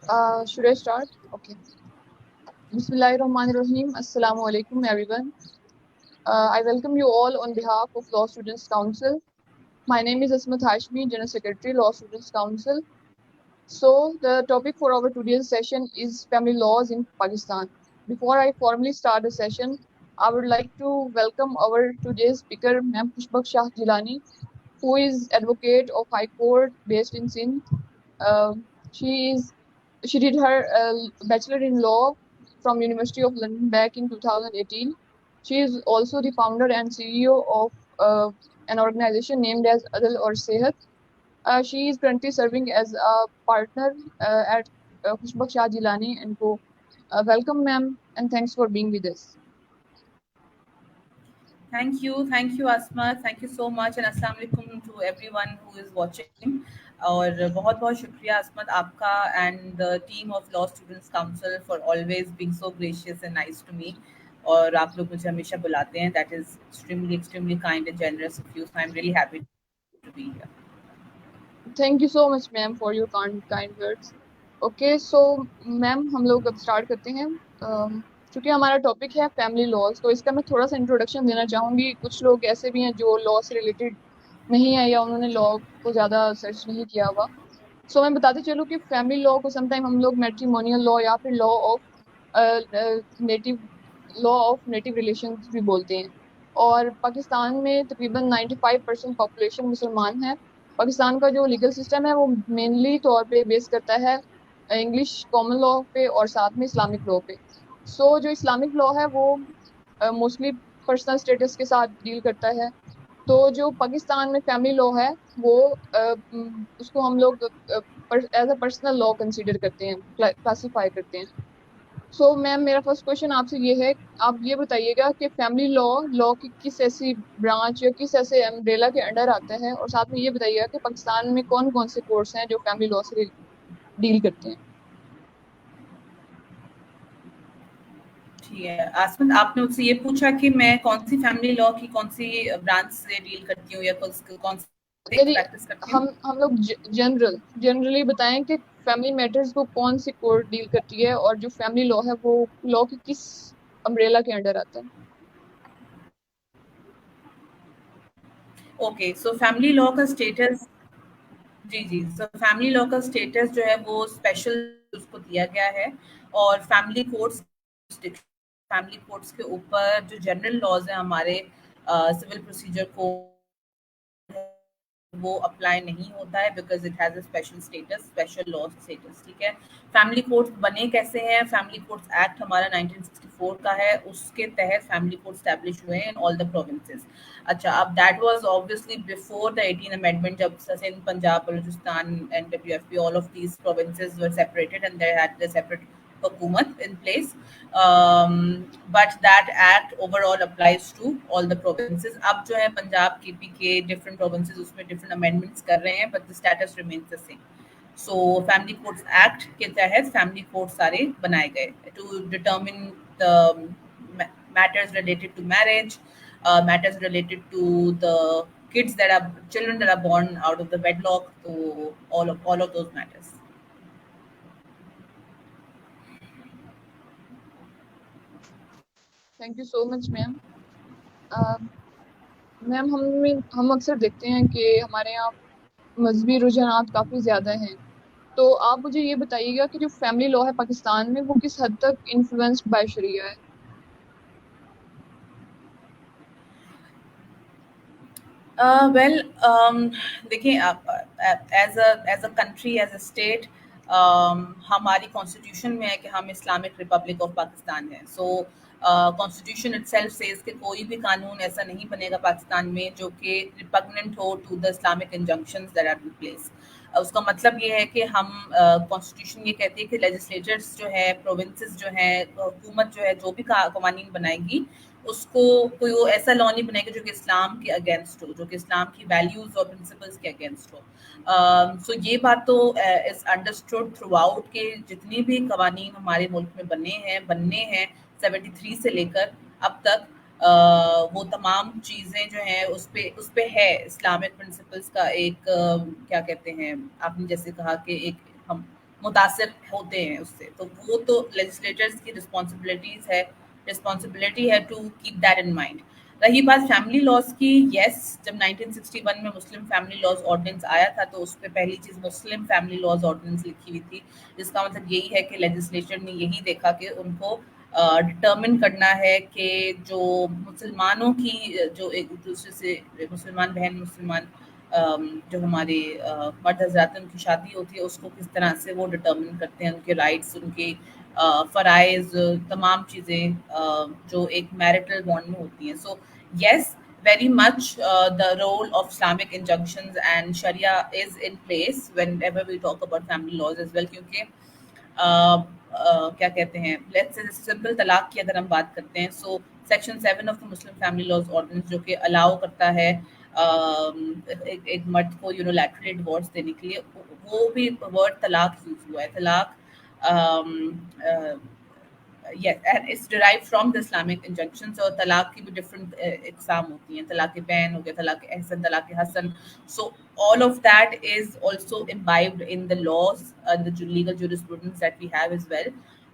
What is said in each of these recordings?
Should I start? Okay. Bismillahirrahmanirrahim. Assalamu alaikum, everyone. I welcome you all on behalf of Law Students Council. My name is Asmat Hashmi, General Secretary, Law Students Council. So, the topic for our today's session is family laws in Pakistan. Before I formally start the session, I would like to welcome our today's speaker, Ma'am Khushbakht Shah Jillani, who is advocate of High Court based in Sindh. Uh, she is she did her bachelor in law from University of London back in 2018. She is also the founder and CEO of an organization named as Adal Aur Sehat. She is currently serving as a partner at Khushbakht Shah Jillani Co. Welcome, ma'am, and thanks for being with us. Thank you Asmat, thank you so much and अस्सलाम वालेकुम to everyone who is watching. और बहुत बहुत शुक्रिया अस्मत आपका and the team of Law Students Council for always being so gracious and nice to me. और आप लोग मुझे हमेशा बुलाते हैं, that is extremely kind and generous of you, so I'm really happy to be here. Thank you so much, ma'am, for your kind words. Okay, so ma'am हम लोग अब स्टार्ट करते हैं. क्योंकि हमारा टॉपिक है फैमिली लॉज, तो इसका मैं थोड़ा सा इंट्रोडक्शन देना चाहूँगी. कुछ लोग ऐसे भी हैं जो लॉ से रिलेटेड नहीं है या उन्होंने लॉ को ज़्यादा सर्च नहीं किया हुआ. सो मैं बताते चलूँ कि फैमिली लॉ को समटाइम हम लोग मैट्रिमोनियल लॉ या फिर लॉ ऑफ नेटिव रिलेशंस भी बोलते हैं. और पाकिस्तान में तकरीबन 95% पॉपुलेशन मुसलमान है. पाकिस्तान का जो लीगल सिस्टम है वो मेनली तौर पे बेस करता है इंग्लिश कॉमन लॉ पे और साथ में इस्लामिक लॉ पे. सो जो इस्लामिक लॉ है वो मोस्टली पर्सनल स्टेटस के साथ डील करता है. तो जो पाकिस्तान में फैमिली लॉ है वो उसको हम लोग as a personal law consider करते हैं, क्लासीफाई करते हैं. सो मैम, मेरा फर्स्ट क्वेश्चन आपसे ये है, आप ये बताइएगा कि फैमिली लॉ की किस ऐसी ब्रांच या किस ऐसे अम्ब्रेला के अंडर आता है, और साथ में ये बताइएगा कि पाकिस्तान में कौन कौन से कोर्ट्स हैं जो फैमिली लॉ से डील करते हैं. ठीक है आसमत, आपने मुझसे ये पूछा कि मैं कौन सी फैमिली लॉ की कौन सी ब्रांच से डील करती हूँ या कौन सी प्रैक्टिस करती हूँ. हम लोग जनरली बताएं कि फैमिली मैटर्स को कौन सी कोर्ट डील करती है और जो फैमिली लॉ है वो लॉ की किस अम्ब्रेला के अंडर आता है. ओके, सो फैमिली लॉ का स्टेटस, जी, सो फैमिली लॉ का स्टेटस जो है वो स्पेशल उसको दिया गया है. और फैमिली कोर्ट्स के ऊपर जो जनरल लॉज हैं हमारे सिविल प्रोसीजर को वो अप्लाई नहीं होता है, because it has a special status, special law status. ठीक है, फैमिली कोर्ट्स बने कैसे हैं? फैमिली कोर्ट्स एक्ट हमारा 1964 का है, उसके तहत फैमिली कोर्ट स्टैब्लिश हुए हैं इन ऑल द प्रोविंसेस. अच्छा, अब that was obviously before the 18 amendment, जब Sindh, Punjab, Balochistan, NWFP, all of these provinces were separated and they had the separate hukumat in place, but that act overall applies to all the provinces. अब जो है Punjab, KP के different provinces उसमें different amendments कर रहे हैं, but the status remains the same. So Family Courts Act के तहत family courts सारे बनाए गए to determine the matters related to marriage, matters related to the children that are born out of the wedlock, to all of those matters. Thank you so much ma'am. Ma'am, हम अक्सर देखते हैं कि हमारे यहाँ मजहबी रुझानात काफ़ी ज़्यादा हैं. तो आप मुझे ये बताइएगा कि जो फैमिली लॉ है पाकिस्तान में वो किस हद तक इन्फ्लुएंस्ड बाय शरिया है. देखिए, as a country, as a state, हमारी कॉन्स्टिट्यूशन में है कि हम इस्लामिक रिपब्लिक ऑफ पाकिस्तान है. सो कॉन्स्टिट्यूशन इटसेल्फ सेज कि कोई भी कानून ऐसा नहीं बनेगा पाकिस्तान में जो कि रिपग्नेंट हो to the Islamic injunctions that are in place. उसका मतलब ये है कि हम कॉन्स्टिट्यूशन ये कहती है कि लेजिस्लेटर्स जो है, प्रोविंसेस जो है, हुकूमत जो है, जो भी कानून बनाएगी उसको कोई वो ऐसा लॉ नहीं बनेगा जो कि इस्लाम के अगेंस्ट हो, जो कि इस्लाम की वैल्यूज और प्रिंसिपल्स के अगेंस्ट हो. सो ये बात तो इज अंडरस्टूड थ्रू आउट के जितनी भी कवानीन हमारे मुल्क में बनने हैं 73 से लेकर अब तक, वो तमाम चीज़ें जो हैं उस पे है इस्लामिक प्रिंसिपल्स का एक क्या कहते हैं, आपने जैसे कहा कि एक हम मुतासिर होते हैं उससे, तो वो तो लेजिस्लेटर्स की रिस्पॉन्सिबिलिटी है to keep that in mind. रही बात फैमिली लॉज की, यस, जब 1961 में मुस्लिम फैमिली लॉज ऑर्डिनेंस आया था तो उस पर पहली चीज मुस्लिम फैमिली लॉज ऑर्डिनेंस लिखी हुई थी, जिसका मतलब यही है कि लेजिस्लेचर ने यही देखा कि उनको डिटर्मिन करना है कि जो मुसलमानों की जो एक दूसरे से मुसलमान बहन मुसलमान जो हमारे मर्द हजरात उनकी शादी होती है उसको किस तरह से वो डिटर्मिन करते हैं, उनके राइट्स, उनके फ़राइज़, तमाम चीज़ें जो एक मैरिटल बॉन्ड में होती हैं। So yes, very much the role of Islamic injunctions and Sharia is in place whenever we talk about family laws as well, क्योंकि क्या कहते हैं, लेट्स से सिंपल तलाक की अगर हम बात करते हैं, so section 7 of the Muslim family laws ordinance जो कि अलाउ करता है एक मर्द को यूनिलैटरली डिवोर्स देने के लिए, वो भी वर्ड तलाक यूज हुआ है, तलाक yes, and it's derived from the Islamic injunctions। और तलाक की भी डिफरेंट इकसाम होती हैं, तलाक बैन हो गया, तलाक एहसन, तलाक Hasan, so all of that is also imbibed in the laws and the legal jurisprudence that we have as well।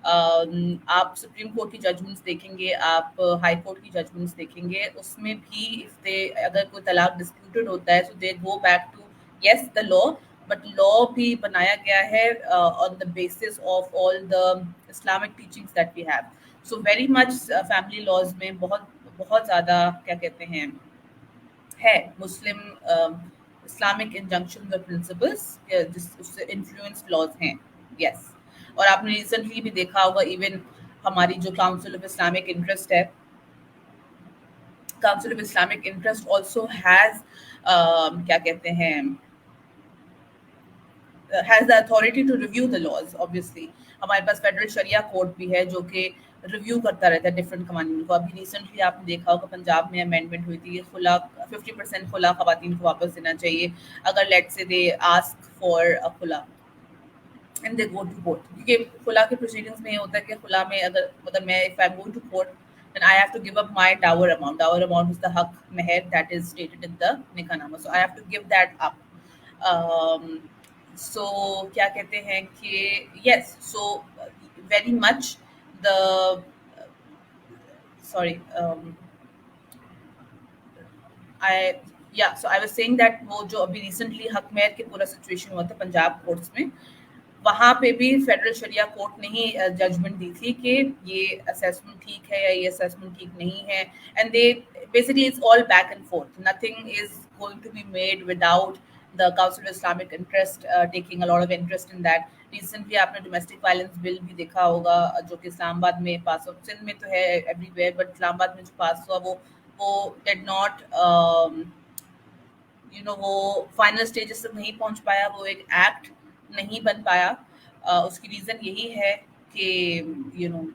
आप सुप्रीम कोर्ट की जजमेंट्स देखेंगे, आप हाई कोर्ट की जजमेंट्स देखेंगे, उसमें भी इफ दे अगर कोई तलाक डिस्प्यूटेड होता है, so they go back to yes the law, but law भी बनाया गया है on the basis of all the Islamic teachings that we have. So very much family laws में बहुत बहुत ज़्यादा क्या कहते हैं है मुस्लिम इस्लामिक इंजंक्शंस और प्रिंसिपल्स जिस उससे इन्फ्लुएंस्ड लॉज हैं। यस, और आपने रिसेंटली भी देखा होगा, इवन हमारी जो काउंसिल ऑफ इस्लामिक इंटरेस्ट है, council of Islamic interest also has क्या कहते हैं has the authority to review the laws। obviously हमारे पास फेडरल शरिया कोर्ट भी है जो कि रिव्यू करता रहता है डिफरेंट कवानीन को। अभी रिसेंटली आपने देखा होगा पंजाब में अमेंडमेंट हुई थी, खुला 50% खुला खवातीन को वापस देना चाहिए अगर let's say they ask for a खुला and they go to court, क्योंकि खुला के प्रोसीडिंग्स में ये होता है कि खुला में अगर मतलब मैं if I go to court then I have to give up my dower amount। Dower amount is the haq meher that is stated in the nikahnaमा, so I have to give that up। सो क्या कहते हैं कि yes, so very much the sorry so I was saying that वो जो अभी recently हक मेहर के पूरा सिचुएशन हुआ था पंजाब कोर्ट्स में, वहाँ पे भी फेडरल शरिया कोर्ट ने ही जजमेंट दी थी कि ये असेसमेंट ठीक है या ये असेसमेंट ठीक नहीं है, and they basically it's all back and forth, nothing is going to be made without the Council of Islamic Interest taking a lot of interest in that। Recently आपने डोमेस्टिक वायलेंस बिल भी देखा होगा जो कि इस्लामाबाद में पास हुआ, सिंध में तो है एवरीवेयर, बट इस्लामाबाद में जो पास हुआ वो डिड नॉट वो फाइनल स्टेजेस तक नहीं पहुंच पाया, वो एक एक्ट नहीं बन पाया। उसकी रीज़न यही है कि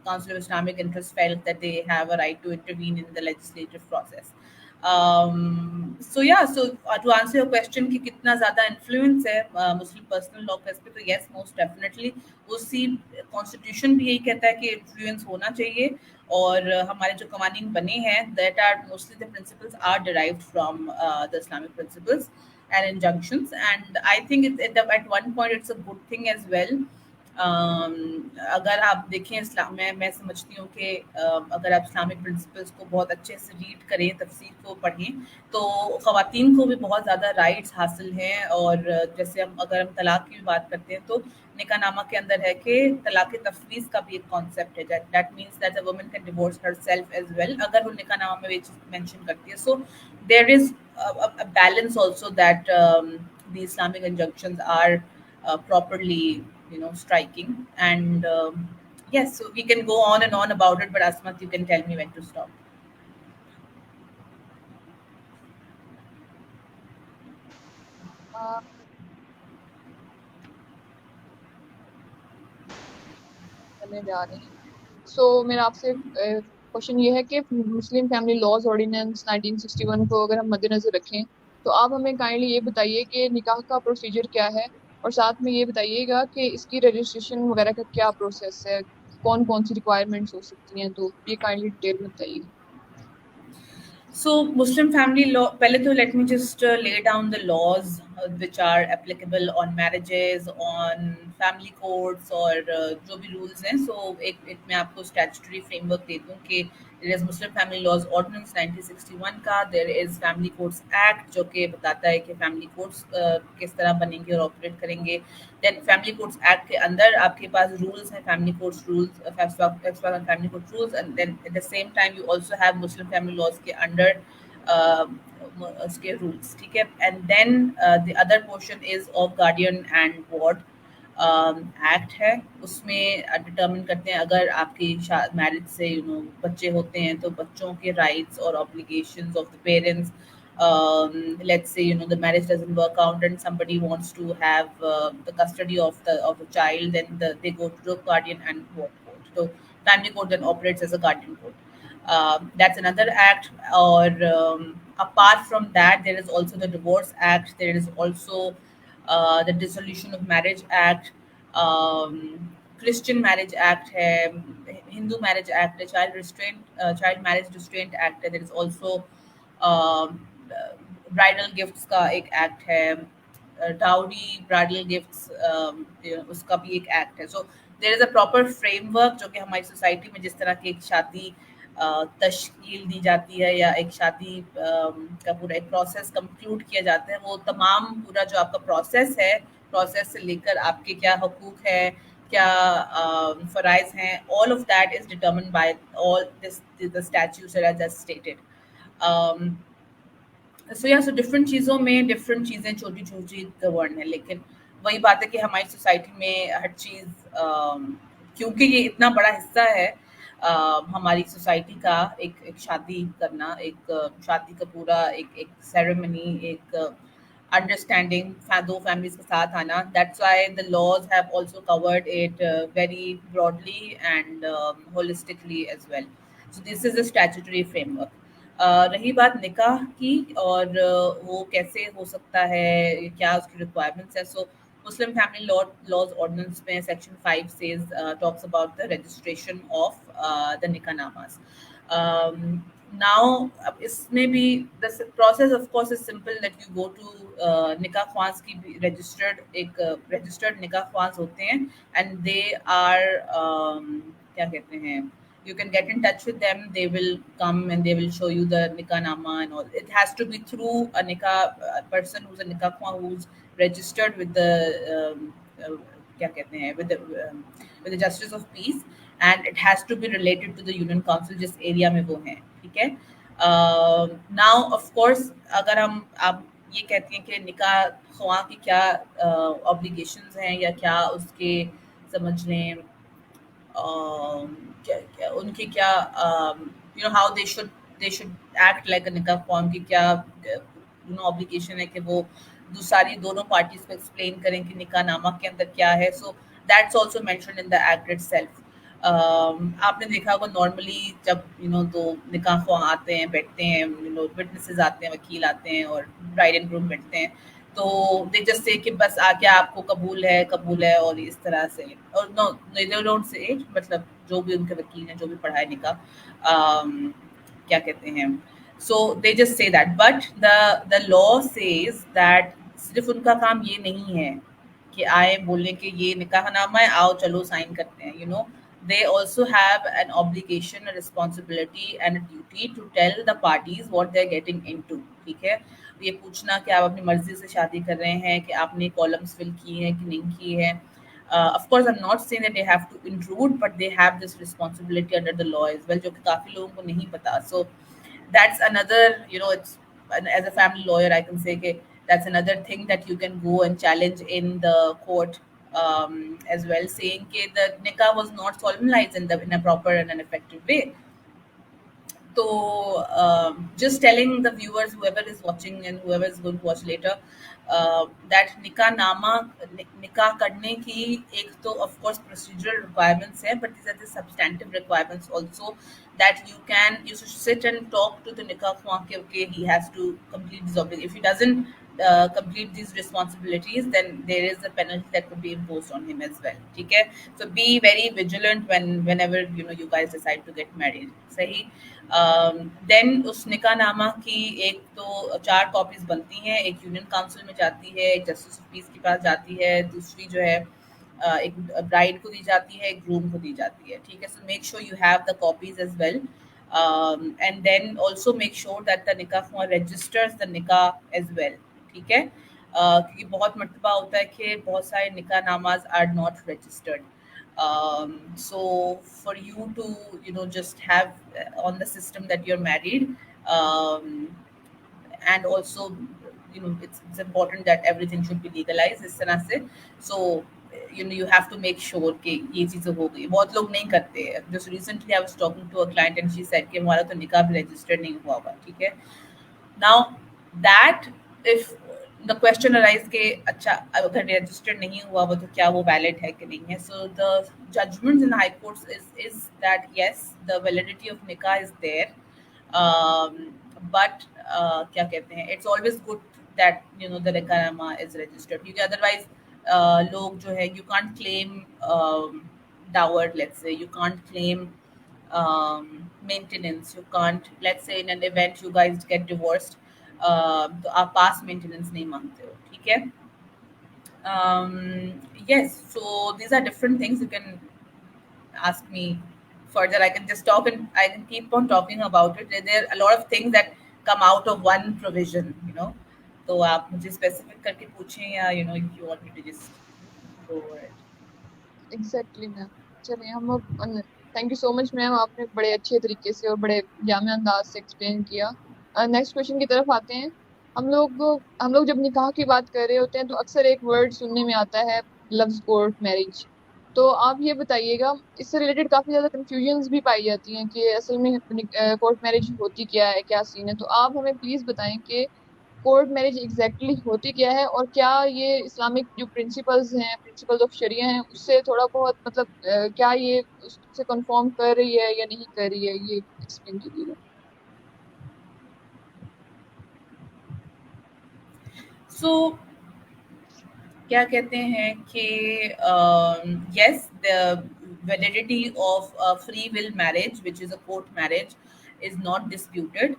Council of Islamic Interest felt that they have a right to intervene in the legislative process। So to answer your question कि कितना ज़्यादा इन्फ्लुएंस है मुस्लिम पर्सनल लॉ केस पे, तो yes, most definitely उसी कॉन्स्टिट्यूशन भी यही कहता है कि इन्फ्लुएंस होना चाहिए, और हमारे जो कवानीन बने हैं that are mostly the principles are derived from the Islamic principles and injunctions, and I think at one point it's a good thing as well। अगर आप देखें इस्लाम में, मैं समझती हूँ कि अगर आप इस्लामिक प्रिंसिपल्स को बहुत अच्छे से रीड करें, तफसीर को पढ़ें, तो ख़वातीन को भी बहुत ज़्यादा राइट्स हासिल हैं। और जैसे अगर हम तलाक की भी बात करते हैं तो निकाहनामा के अंदर है कि तलाक तफवीज़ का भी एक कॉन्सेप्ट है, that means that a woman can divorce herself as well, अगर वो निकाहनामा में ये चीज़ मेंशन करती है। So there is a balance also that the Islamic injunctions are properly striking, and yes, so we can go on and on about it, but Asmat, you can tell me when to stop। करने जा रहे हैं। सो मेरा आपसे question ये है कि मुस्लिम family laws ordinance 1961 को अगर हम मद्देनजर रखें तो आप हमें काइंडली ये बताइए कि निकाह का प्रोसीजर क्या है, और साथ में ये बताइएगा कि इसकी रजिस्ट्रेशन वगैरह का क्या प्रोसेस है, कौन कौन सी रिक्वायरमेंट्स हो सकती हैं, तो ये काइंडली डिटेल में बताइए। So Muslim family law, पहले तो let me just lay down the laws which are applicable on marriages, on family courts और जो भी rules हैं. So एक मैं आपको statutory framework दे दूँ कि there is Muslim Family Laws Ordinance 1961 का, there is Family Courts Act जो कि बताता है कि family courts किस तरह बनेंगे और operate करेंगे. Then Family Courts Act के अंदर आपके पास rules हैं, family courts rules, family court rules, and then at the same time you also have Muslim family laws के under उसके रूल्स. ठीक है. And then the other portion is of guardian and ward act है. उसमें determine करते हैं अगर आपकी मैरिज से बच्चे होते हैं तो बच्चों के राइट्स और obligations of the parents. Let's say the marriage doesn't work out and somebody wants to have the custody of the child, then they go to the guardian and ward court. So family court then operates as a guardian court. That's another act. Or apart from that, there is also the Divorce Act. There is also the Dissolution of Marriage Act. Christian Marriage Act है, Hindu Marriage Act है, Child Marriage Restraint Act है. There is also bridal gifts का एक act है, dowry bridal gifts उसका भी एक act है. So there is a proper framework जो कि हमारी सोसाइटी में जिस तरह की एक शादी तश्कील दी जाती है या एक शादी का पूरा एक प्रोसेस कंक्लूड किया जाता है, वो तमाम पूरा जो आपका प्रोसेस है, प्रोसेस से लेकर आपके क्या हुकूक है, क्या फराइज हैं, all of that is determined by all this the statutes that I just stated. So different चीज़ों में डिफरेंट चीज़ें छोटी छोटी गवर्न है, लेकिन वही बात है कि हमारी सोसाइटी में हर चीज़ क्योंकि ये इतना बड़ा हिस्सा है हमारी सोसाइटी का, एक शादी करना, एक शादी का पूरा एक सेरेमनी, एक अंडरस्टैंडिंग दो फैमिलीज के साथ आना. That's why the laws have also covered it very broadly and holistically as well. So this is the statutory framework. रही बात निकाह की और वो कैसे हो सकता है, क्या उसकी रिक्वायरमेंट्स है. सो मुस्लिम फैमिली लॉज ऑर्डिनेंस में section 5 says talks about the registration of the nikahnamas. Now अब इसमें भी the process of course is simple that you go to nikah khwas की रजिस्टर्ड निकाह ख्वास होते हैं एंड दे आर क्या कहते हैं, you can get in touch with them. They will come and they will show you the nikah nama and all. It has to be through a nikah person who's a nikah khwa, who's registered with the kya kehte hain, with the justice of peace, and it has to be related to the union council जिस area में वो हैं. ठीक है. Now of course अगर आप ये कहती हैं कि निकाह ख्वा की क्या obligations हैं या क्या उसके समझ लें क्या उनकी क्या how they should act like a निकाह फॉर्म की क्या ऑब्लिगेशन है कि वो सारी दोनों पार्टीज को एक्सप्लेन करें कि निकाह नामा के अंदर क्या है. So that's also mentioned in the act itself. आपने देखा होगा नॉर्मली जब दो निकाह ख्वाह आते हैं, बैठते हैं, विटनेसेस आते हैं, वकील आते हैं और ब्राइड एंड ग्रूम बैठते हैं, तो दे जस्ट से कि बस आके आपको कबूल है और इस तरह से, और no they don't say it, मतलब जो भी उनके वकील हैं, जो भी पढ़ाए निकाह क्या कहते हैं, so they just say that. But the law says that सिर्फ उनका काम ये नहीं है कि आए बोलने कि ये निकाहनामा है, आओ चलो साइन करते हैं. They also have an obligation, a responsibility and a duty to tell the parties what they're getting into. ठीक है. ये पूछना कि आप अपनी मर्जी से शादी कर रहे हैं, कि आपने कॉलम्स फिल किए हैं कि नहीं किए हैं. Of course I'm not saying that they have to intrude, but they have this responsibility under the law as well, जो कि काफी लोगों को नहीं पता. So that's another, it's as a family lawyer I can say कि that's another thing that you can go and challenge in the court as well, saying that the nikah was not solemnized in a proper and an effective way. So just telling the viewers, whoever is watching and whoever is going to watch later, that nikah करने की एक तो of course procedural requirements है, but these are the substantive requirements also, that you should sit and talk to the nikah ख्वाह कि okay, he has to complete this obligation. If he doesn't complete these responsibilities, then there is a penalty that could be imposed on him as well. Okay, so be very vigilant whenever you guys decide to get married. Sahi. Then उस निकाहनामा की एक तो 4 copies बनती हैं, एक union council में जाती है, एक जस्टिस ऑफ पीस के पास जाती है, दूसरी जो है एक ब्राइड को दी जाती है, एक ग्रूम को दी जाती है. ठीक है, so make sure you have the copies as well. And then also make sure that the nikah form registers the nikah as well. ठीक है, क्योंकि बहुत मर्तबा होता है कि बहुत सारे nikahnamas are not registered. So for you to just have on the system that you're married, um, and also it's important that everything should be legalized इस तरह से. So you have to make sure कि ये चीज़ें हो गई. बहुत लोग नहीं करते हैं. Just recently I was talking to a client and she said कि हमारा तो निकाह भी रजिस्टर्ड नहीं हुआ हुआ. ठीक है, now that if the question arise कि अच्छा अगर रजिस्टर्ड नहीं हुआ वो तो क्या वो वैलिड है कि नहीं है. So the judgments in the high courts is that yes, the validity of nikah is there, but क्या कहते हैं, it's always good that the nikah is registered, क्योंकि otherwise लोग जो है you can't claim dower, let's say you can't claim maintenance, you can't, let's say in an event you guys get divorced, तो आप पास maintenance नहीं मांगते हो. ठीक है, yes, so these are different things. You can ask me further. I can just talk and I can keep on talking about it. There are a lot of things that come out of one provision. तो आप मुझे specific करके पूछें या if you want me to just go over it. Exactly ma'am. चलिए हम अब thank you so much ma'am, आपने बड़े अच्छे तरीके से और बड़े जामे अंदाज से एक्सप्लेन किया. नेक्स्ट क्वेश्चन की तरफ आते हैं. हम लोग जब निकाह की बात कर रहे होते हैं तो अक्सर एक वर्ड सुनने में आता है, लफ्ज कोर्ट मैरिज. तो आप ये बताइएगा, इससे रिलेटेड काफी ज्यादा कंफ्यूजन्स भी पाई जाती हैं कि असल में कोर्ट मैरिज होती क्या है, क्या सीन है. तो आप हमें प्लीज बताएं कि कोर्ट मैरिज एग्जैक्टली होती क्या है, और क्या ये इस्लामिक जो प्रिंसिपल्स हैं, प्रिंसिपल्स ऑफ शरिया हैं, उससे थोड़ा बहुत मतलब क्या ये उससे कंफर्म कर रही है या नहीं कर रही है, ये एक्सप्लेन कीजिएगा. So क्या कहते हैं कि yes, the validity of a free will marriage, which is a court marriage, is not disputed.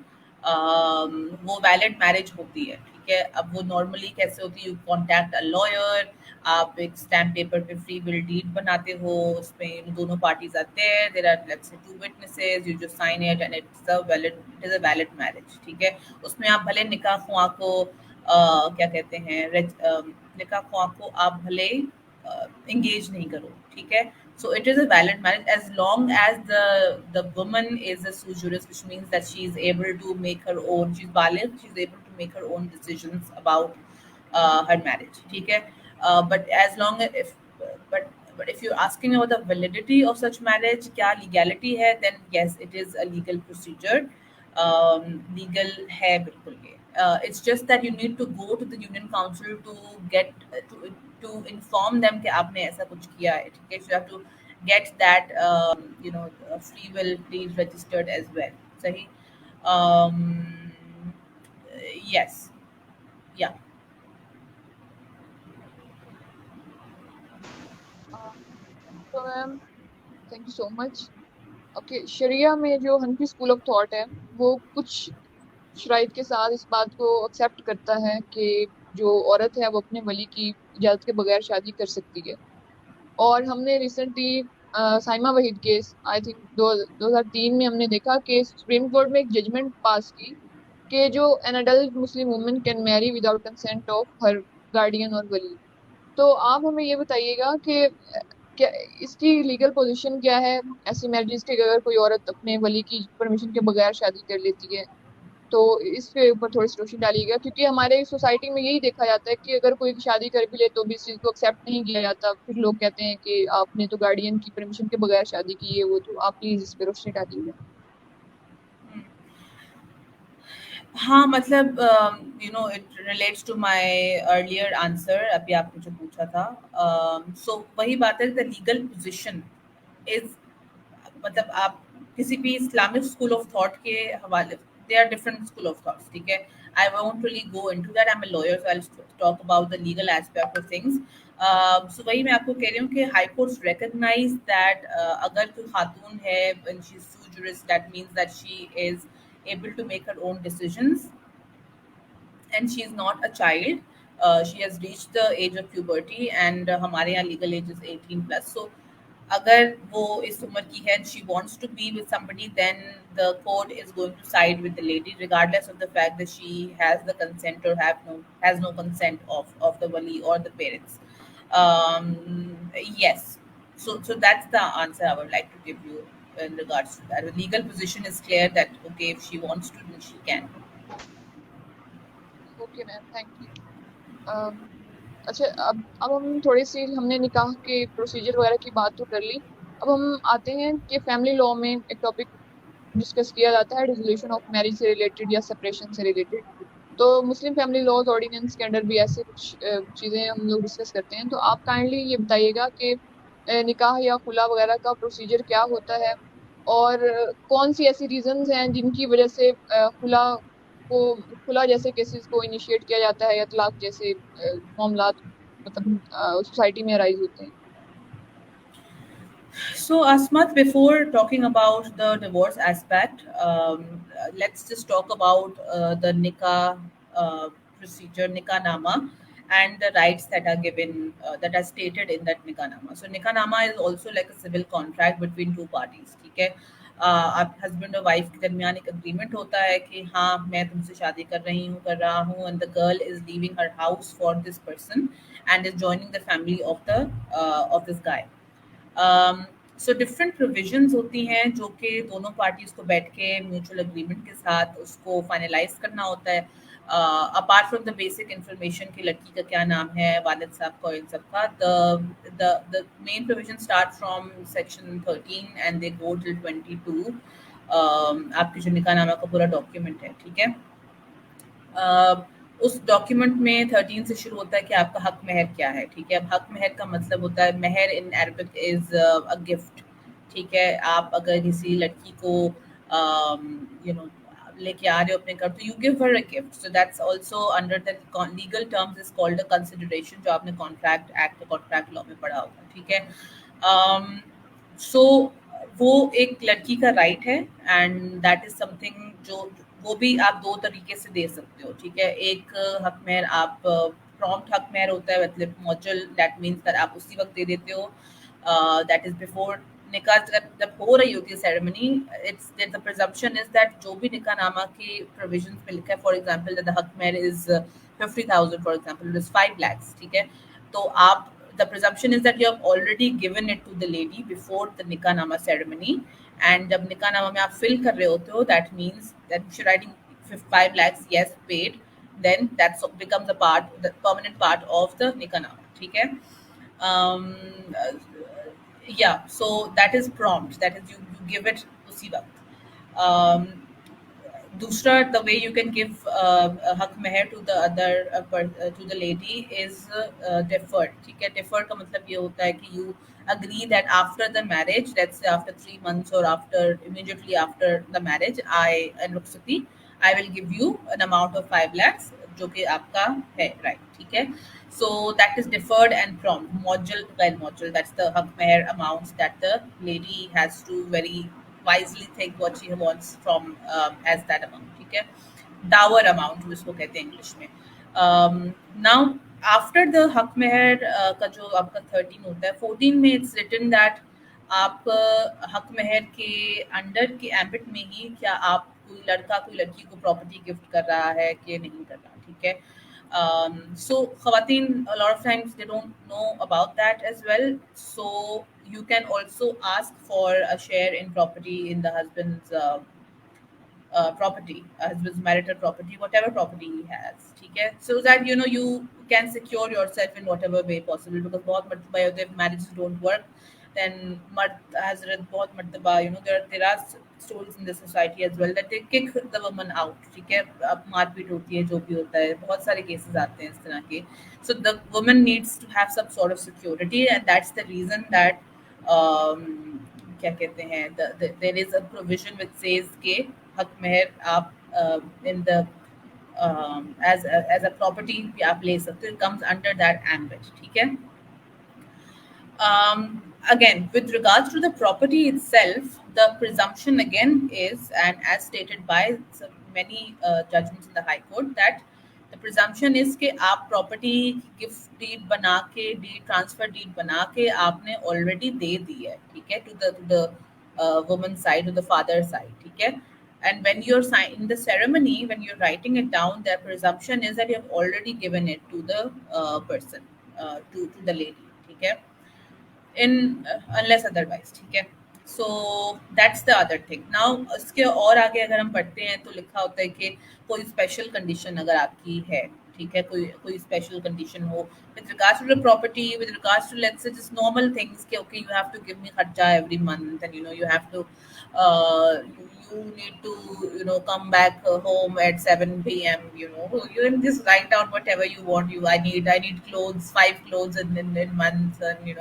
वो वैलिड मैरिज होती है. ठीक है, अब वो नॉर्मली कैसे होती है, यू कॉन्टैक्ट अ लॉयर, आप एक स्टैम्प पेपर पे फ्री विल डीड बनाते हो, उसमें दोनों पार्टीज आते हैं, there are let's say 2 witnesses, you just sign it and it is a valid marriage. ठीक है, उसमें आप भले निकाह ख्वाह को क्या कहते हैं निकाह ख्वाह को आप भले engage नहीं करो. ठीक है, so it is a valid marriage as long as the woman is a sui juris, which means that she is able to make her own, she's baligh, she's able to make her own decisions about her marriage. ठीक है, but as long as but if you're asking about the validity of such marriage, क्या legality है, then yes, it is a legal procedure. Legal है बिल्कुल ये. It's just that you need to go to the union council to get to inform them कि आपने ऐसा कुछ किया है. ठीक है, so you have to get that free will deed registered as well. सही. Yes, yeah. तो ma'am thank you so much. Okay, शरिया में जो हनफी स्कूल ऑफ थॉट है वो कुछ शराइत के साथ इस बात को एक्सेप्ट करता है कि जो औरत है वो अपने वली की इजाजत के बगैर शादी कर सकती है. और हमने recently Saima Waheed case, I think 2003 में हमने देखा कि सुप्रीम कोर्ट में एक जजमेंट पास की कि जो an adult Muslim woman can marry without consent of her guardian और वली. तो आप हमें ये बताइएगा कि क्या इसकी लीगल पोजीशन क्या है ऐसी मैरिजेस की, अगर कोई औरत अपने वली की परमिशन के बगैर शादी कर लेती है. तो इसके ऊपर थोड़ी सी रोशनी डालिएगा, क्योंकि हमारे सोसाइटी में यही देखा जाता है कि अगर कोई शादी कर भी ले तो भी इस चीज को एक्सेप्ट नहीं किया जाता. फिर लोग कहते हैं कि आपने तो गार्डियन की परमिशन के बगैर शादी की है. वो तो आप प्लीज इस पे रोशनी डालिएगा. हाँ, मतलब it relates to my earlier answer, अभी आपने जो पूछा था. सो वही बात है, द लीगल पोजीशन इज, मतलब आप किसी भी इस्लामिक स्कूल ऑफ थॉट के हवाले they are different school of thoughts. ठीक है, I won't really go into that. I'm a lawyer, so I'll talk about the legal aspect of things. So वही मैं आपको कह रही हूँ कि high courts recognize that अगर कोई खातून है when she's sui juris, that means that she is able to make her own decisions and she is not a child. She has reached the age of puberty and हमारे यहाँ legal age is 18 plus. So अगर वो इस उम्र की है and she wants to be with somebody, then the court is going to side with the lady regardless of the fact that she has the consent or has no consent of the wali or the parents. Yes, so that's the answer I would like to give you in regards to that. The legal position is clear that okay, if she wants to, then she can. Okay ma'am, thank you. अच्छा, अब हम थोड़ी सी, हमने निकाह के procedure वगैरह की बात तो कर ली। अब हम आते हैं कि फैमिली लॉ में एक टॉपिक डिस्कस किया जाता है डिसोल्यूशन ऑफ मैरिज से रिलेटेड या सेपरेशन से रिलेटेड। तो मुस्लिम फैमिली लॉज ऑर्डिनेंस के अंडर भी ऐसे कुछ चीज़ें हम लोग डिस्कस करते हैं। तो आप काइंडली ये बताइएगा कि निकाह या खुला वगैरह का प्रोसीजर क्या होता है, और कौन सी ऐसी रीजंस हैं जिनकी वजह से खुला जैसे केसेस को इनिशिएट किया जाता है या तलाक जैसे मामलात मतलब सोसाइटी में अराइज होते हैं। So, Asmat, before talking about the divorce aspect, let's just talk about the nikah procedure, nikah nama, and the rights that are given, that are stated in that nikah nama. So, nikah nama is also like a civil contract between two parties. ठीक है, आप husband और wife के दरमियान एक agreement होता है कि हाँ मैं तुमसे शादी कर रहा हूँ and the girl is leaving her house for this person and is joining the family of this guy. So different provisions होती हैं जो कि दोनों पार्टीज को बैठ के म्यूचुअल एग्रीमेंट के साथ उसको फाइनलाइज करना होता है। Apart from the basic information कि लड़की का क्या नाम है, वालिद साहब का, इन सब का, the main provision start from section 13 and they go till 22। आपके जो निकाहनामा का पूरा डॉक्यूमेंट है, ठीक है, उस डॉक्यूमेंट में 13 से शुरू होता है कि आपका हक महर क्या है। ठीक है, अब हक महर का मतलब होता है, mehr in Arabic is a gift. ठीक है, आप अगर किसी लड़की को लेके आ रहे हो अपने घर, तो you give her a gift, so that's also under the legal terms is called a consideration, जो आपने कॉन्ट्रैक्ट एक्ट, कॉन्ट्रैक्ट लॉ में पढ़ा होगा। ठीक है, सो वो एक लड़की का राइट है एंड दैट इज समथिंग जो वो भी आप दो तरीके से दे सकते हो। ठीक है, एक हक महर आप प्रॉम्प्ट हक महर होता है, मतलब मौजल, दैट मीन्स दैट आप उसी वक्त दे देते हो, दैट इज बिफोर निकाह जब हो रही होती है ceremony. It's the presumption is that जो भी निकाह नामा के प्रोविजंस में लिखा है, for example the haq mehr is 50,000 for example, it is 5 lakhs। ठीक है, तो आप the presumption is that you have already given it to the lady before the nikah nama ceremony, and जब nikah nama में आप fill कर रहे होते हो, that means that you're writing 5 lakhs yes paid, then that becomes a part, the permanent part of the nikah nama। ठीक है, um, yeah, so that is prompt, that is you give it उसी वक्त। दूसरा, the way you can give हक महर to the other to the lady is deferred। ठीक है, deferred का मतलब ये होता है कि you agree that after the marriage, let's say after 3 months or after immediately after the marriage, and Rukhsati, I will give you an amount of 5 lakhs जो कि आपका है, right? ठीक है, so that is deferred and prompt। मौजल, गैर मौजल, that's the हक महर amounts that the lady has to very wisely think what she wants from as that amount। ठीक है, डावर अमाउंट जिसको कहते हैं इंग्लिश में। नाउ आफ्टर द हक महर का जो आपका 13 होता है, 14 में इट्स रिटन दैट आप हक महर के अंडर के एम्बिट में ही क्या आप कोई लड़का कोई लड़की को प्रॉपर्टी गिफ्ट कर रहा है कि नहीं कर रहा। ठीक है, so khawaateen, a lot of times they don't know about that as well, so you can also ask for a share in property in the husband's property, husband's marital property, whatever property he has। ठीक है, so that you can secure yourself in whatever way possible, because बहुत मर्तबा होते हैं marriages don't work, then मर्द हजरत बहुत मर्तबा there are stories in the society as well that they kick the woman out। ठीक है, अब मारपीट होती है, जो भी होता है, बहुत सारे केसेस आते हैं इस तरह के। so the woman needs to have some sort of security, and that's the reason that क्या कहते हैं, there is a provision which says कि हक महर आप in the as a property आप ले सकते हो, it comes under that ambit, ठीक है. Again, with regards to the property itself, the presumption again is, and as stated by many judgments in the High Court, that the presumption is कि आप property gift deed बना के, deed transfer deed बना के आपने already दे दी है, ठीक है, to the woman's side, to the father's side, ठीक है. And when you're in the ceremony, when you're writing it down, the presumption is that you have already given it to the person, to the lady, ठीक है. In unless otherwise, ठीक है. So that's the other thing. Now उसके और आगे अगर हम पढ़ते हैं तो लिखा होता है कि कोई स्पेशल कंडीशन अगर आपकी है, ठीक है, कोई स्पेशल कंडीशन हो with regards to the property, with regards to let's say just normal things कि okay, you have to give me kharcha every month, and you have to you need to come back home at 7 p.m. You can just write down whatever you want. I need clothes, 5 clothes in months, and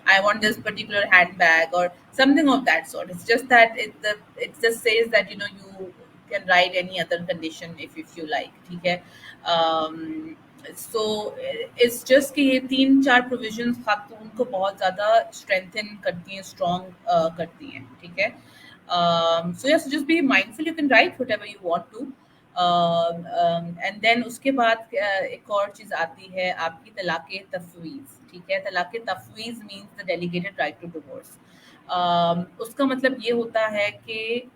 I want this particular handbag or something of that sort. It's just that it just says that you can write any other condition if you like, ठीक है. So it's just कि ये 3-4 provisions खातून को बहुत ज़्यादा strengthen करती हैं, strong करती हैं, ठीक है. So yes, just be mindful. You can write whatever you want to. And then उसके बाद एक और चीज़ आती है आपकी तलाक़ तफ़वीज़, ठीक है. तलाक़ तफ़वीज़ means the delegated right to divorce. उसका मतलब ये होता है कि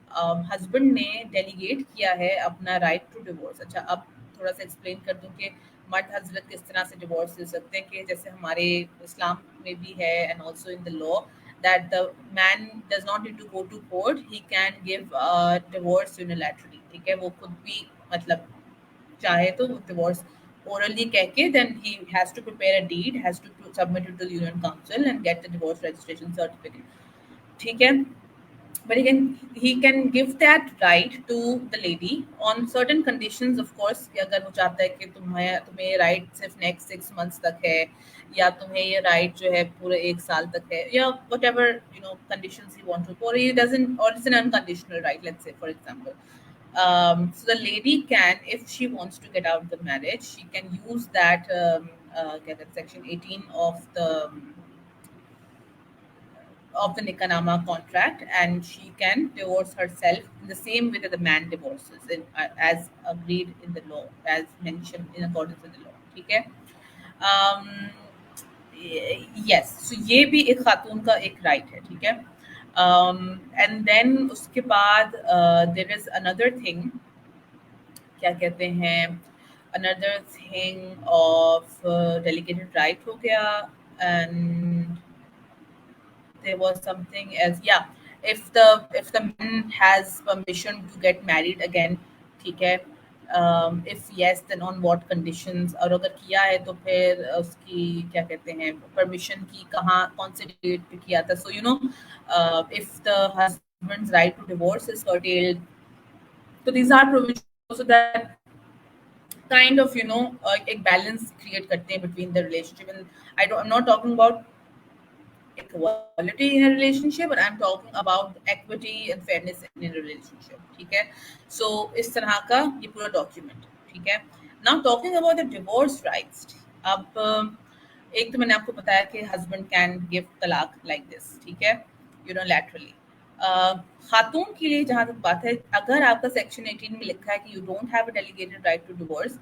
हस्बैंड ने डेलीगेट किया है अपना राइट टू डिवोर्स. अच्छा, अब थोड़ा सा एक्सप्लेन कर दूं कि मर्द हजरत किस तरह से डिवोर्स ले सकते हैं. कि जैसे हमारे इस्लाम में भी है and also in the law that the man does not need to go to court. He can give divorce unilaterally, ठीक है. वो खुद भी मतलब चाहे तो divorce orally कह के then he has to prepare a deed, has to submit it to the union council and get the divorce registration certificate, ठीक है. But he can give that right to the lady on certain conditions, of course. कि अगर वो चाहता है कि तुम्हें ये right सिर्फ next 6 months तक है, या तुम्हें ये right जो है पूरे 1 साल तक है, या whatever conditions he wants to, or he doesn't, or it's an unconditional right, let's say for example. So the lady can, if she wants to get out of the marriage, she can use that get that section 18 of the Nikahnaama contract, and she can divorce herself in the same way that the man divorces, as agreed in the law, as mentioned in accordance with the law, ठीक है. Yes, so ये भी एक खातून का एक right है, ठीक है. And then उसके बाद there is another thing, क्या कहते हैं, another thing of delegated right हो गया, and there was something else. Yeah, if the man has permission to get married again, ठीक है. If yes, then on what conditions, और अगर किया है तो फिर उसकी क्या कहते हैं permission की कौन से date पे किया था. So if the husband's right to divorce is curtailed, so these are provisions so that kind of एक balance create करते हैं between the relationship. And I'm not talking about equality in a relationship, but I'm talking about equity and fairness in a relationship, ठीक है. So इस तरह का ये पूरा document, ठीक है. Now talking about the divorce rights, अब एक तो मैंने आपको बताया कि husband can give तलाक like this, ठीक है, unilaterally. खातून के लिए जहाँ तक बात है, अगर आपका सेक्शन 18 में लिखा है कि you don't have a delegated right to divorce,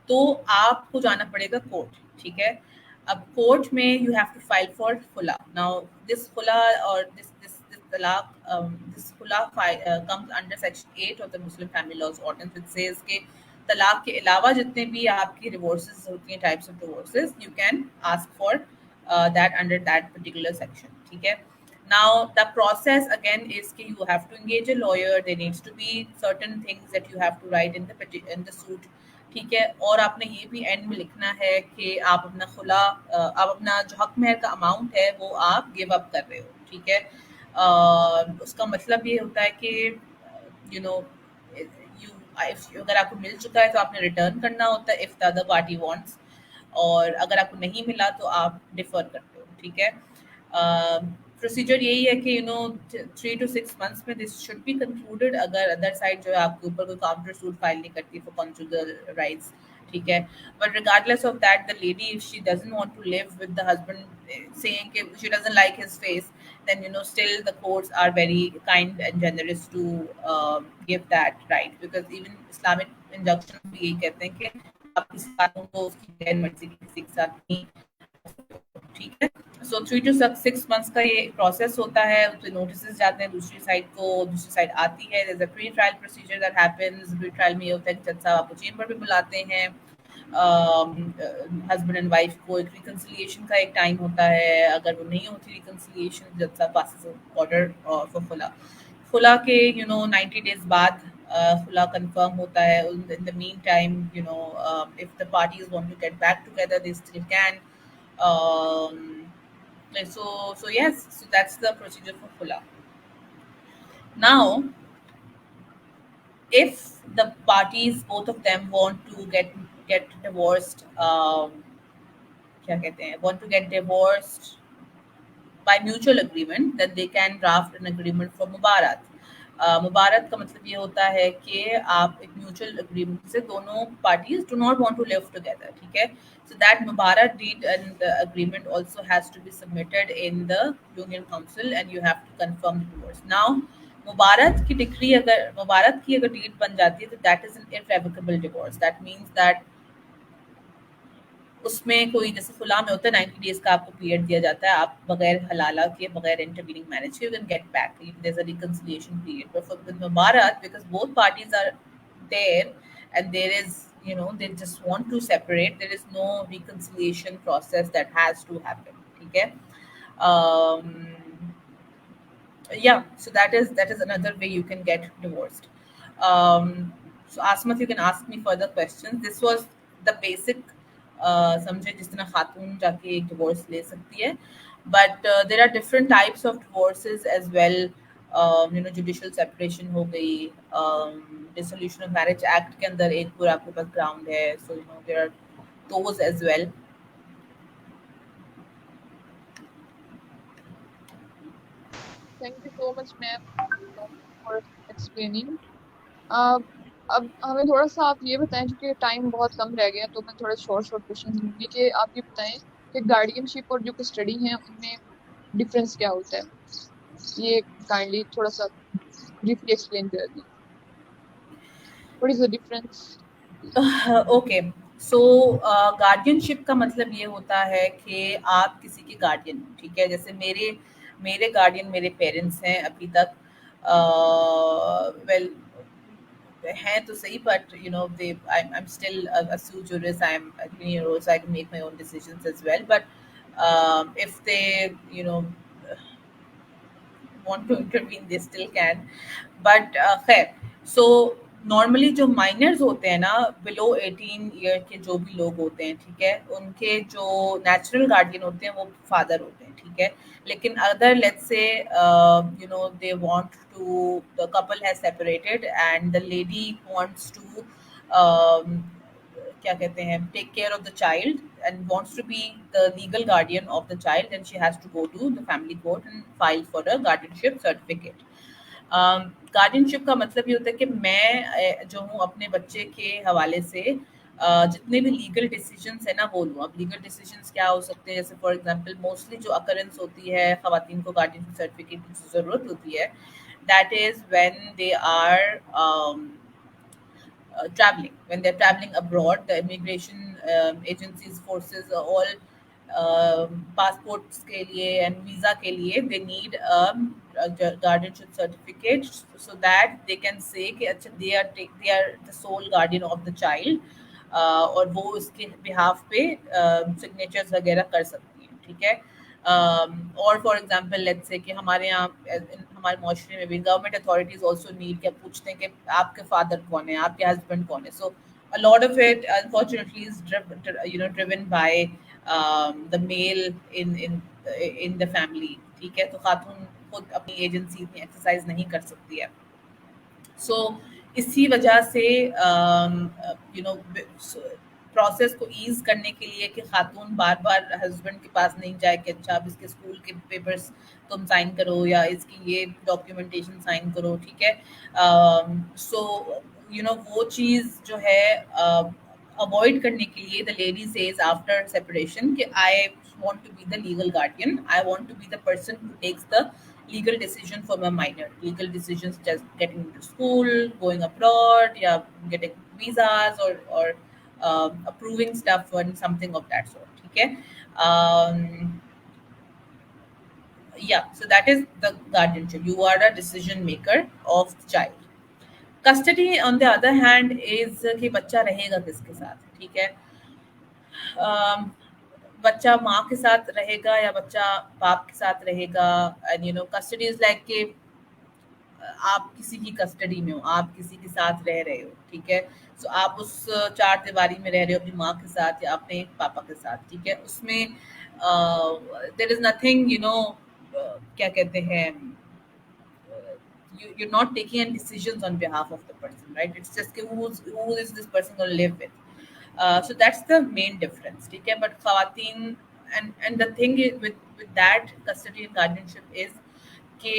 तो आपको जाना पड़ेगा कोर्ट, ठीक है. अब कोर्ट में you have to file for khula. Now this khula or this talaq, this khula comes under section 8 of the Muslim Family Laws Ordinance, which says कि तलाक के अलावा जितने भी आपकी divorces होती हैं, types of divorces, you can ask for that under that particular section, ठीक है. Now the process again is कि you have to engage a lawyer. There needs to be certain things that you have to write in the suit, ठीक है. और आपने ये भी and में लिखना है कि आप अपना खुला, आप अपना जो हक महर का अमाउंट है वो आप गिव अप कर रहे हो, ठीक है. उसका मतलब ये होता है कि अगर आपको मिल चुका है तो आपने रिटर्न करना होता है if the other party wants, और अगर आपको नहीं मिला तो आप डिफर करते हो, ठीक है. प्रोसीजर यही है कि 3 to 6 months में दिस शुड बी कंक्लूडेड, अगर अदर साइड जो है आपके ऊपर कोई काउंटर सूट फाइल नहीं करती फॉर कॉन्जुगल राइट्स, ठीक है. But regardless of that, the lady if she doesn't want to live with the husband, saying कि she doesn't like his face, then still the courts are very kind and generous to give that right, because even Islamic injunctions भी यही कहते हैं कि आप किसी कानून को उसकी गैर मर्जी की किसी के साथ नहीं, ठीक है. सो 3 to 6 months का ये प्रोसेस होता है, उसके नोटिस जाते हैं दूसरी साइड को, दूसरी साइड आती है, there's a pre trial procedure that happens. Pre trial में ये होता है कि जज साहब आपको चेंबर में बुलाते हैं, हस्बैंड एंड वाइफ को एक रिकंसिलिएशन का एक टाइम होता है. अगर वो नहीं होती रिकंसिलिएशन, जज साहब पासेस ऑर्डर फॉर खुला. खुला के 90 days बाद खुला कंफर्म होता है. In the mean time if the parties want to get back together they still can. So yes, so that's the procedure for khula. Now, if the parties, both of them, want to get divorced, क्या कहते हैं, want to get divorced by mutual agreement, then they can draft an agreement for mubarat. मुबारत का मतलब ये होता है कि आप एक म्यूचुअल अग्रीमेंट से दोनों parties do not want to live together, ठीक है. So that mubarat deed and agreement also has to be submitted in the union council and you have to confirm the divorce. Now mubarat की डिक्री, अगर मुबारत की अगर deed बन जाती है तो that is an irrevocable divorce. That means that उसमें कोई, जैसे खुला में होता है 90 days का आपको पीरियड दिया जाता है, आप बगैर हलाला के, बगैर इंटरवीनिंग मैरिज के, you can get back, there is a reconciliation period. But for mubarat, because both parties are there and there is they just want to separate, there is no reconciliation process that has to happen, ठीक है. um, yeah, so that is another way you can get divorced. So Asmat, you can ask me further questions. This was the basic समझे जिस तरह खातून जाके एक divorce ले सकती है. But there are different types of divorces as well. Judicial separation हो गई, डिसोल्यूशन ऑफ मैरिज एक्ट के अंदर एक पूरा आपके पास ग्राउंड है. So there are those as well. Thank you so much, ma'am, for explaining. अब हमें थोड़ा सा आप ये बताएं, क्योंकि टाइम बहुत कम रह गया, तो मैं थोड़ा शॉर्ट क्वेश्चन लूँगी कि आप ये बताएं कि गार्डियनशिप और जो कस्टडी है उनमें डिफरेंस क्या होता है. ये काइंडली थोड़ा सा ब्रीफली एक्सप्लेन कर दें. What is the difference? Okay, so guardianship का मतलब ये होता है कि आप किसी के गार्डियन, ठीक है. जैसे मेरे गार्डियन मेरे पेरेंट्स हैं अभी तक. वेल हैं तो सही, but I'm still a sui juris. I'm a junior, so I can make my own decisions as well. But if they want to intervene, they still can. But खैर, so normally जो miners होते हैं ना, below 18 year के जो भी लोग होते हैं, ठीक है, उनके जो नेचुरल गार्डियन होते हैं वो फादर होते हैं, ठीक है. लेकिन other let's say they want to, the couple has separated and the lady wants to क्या कहते हैं, take care of the child and wants to be the legal guardian of the child, then she has to go to the family court and file for a guardianship certificate. Guardianship का मतलब ये होता है कि मैं जो हूँ अपने बच्चे के हवाले से जितने भी लीगल डिसीजंस है ना वो लूँ. अब लीगल डिसीजंस क्या हो सकते हैं, जैसे फॉर एग्जांपल मोस्टली जो अकरेंस होती है ख़वातीन को गार्डियनशिप सर्टिफिकेट की ज़रूरत होती है, that is when they are traveling, when they're traveling abroad. The immigration agencies, forces, all passports के लिए and visa के लिए they need a guardianship certificate, so that they can say कि अच्छा they are the sole guardian of the child, और वो उसके behalf पे signatures वगैरह कर सकती हैं, ठीक है. और फॉर एग्जांपल लेट्स से कि हमारे यहाँ हमारे माशरे में भी गवर्नमेंट अथॉरिटीज आल्सो नीड, क्या पूछते हैं कि आपके फादर कौन है, आपके हस्बैंड कौन है. So a lot of it unfortunately is driven by the male in the family, ठीक है. तो खातून खुद अपनी एजेंसी इतनी एक्सरसाइज नहीं कर सकती है. सो इसी वजह से प्रोसेस को ईज करने के लिए कि खातून बार बार हस्बैंड के पास नहीं जाए कि अच्छा अब इसके स्कूल के पेपर्स तुम साइन करो या इसकी ये डॉक्यूमेंटेशन साइन करो, ठीक है। सो वो चीज़ जो है अवॉइड करने के लिए the lady says after separation कि आई want to be the legal guardian. I want to be the person who takes the legal decision for my minor. Legal decisions, just getting into school, going abroad, yeah, getting visas or approving stuff and something of that sort. Okay. Yeah, so that is the guardianship. You are a decision maker of the child. Custody, on the other hand, is कि बच्चा रहेगा किसके साथ, ठीक है। बच्चा माँ के साथ रहेगा या बच्चा बाप के साथ रहेगा। एंड कस्टडी इज लाइक कि आप किसी की कस्टडी में हो, आप किसी के साथ रह रहे हो, ठीक है। सो आप उस चार दीवारी में रह रहे हो अपनी माँ के साथ या अपने पापा के साथ, ठीक है। उसमें देयर इज नथिंग क्या कहते हैं, you're not taking any decisions on behalf of the person, right? It's just who is this person going to live with. So that's the main difference, ठीक है। But ख़वातीन and the thing is with that custody and guardianship is कि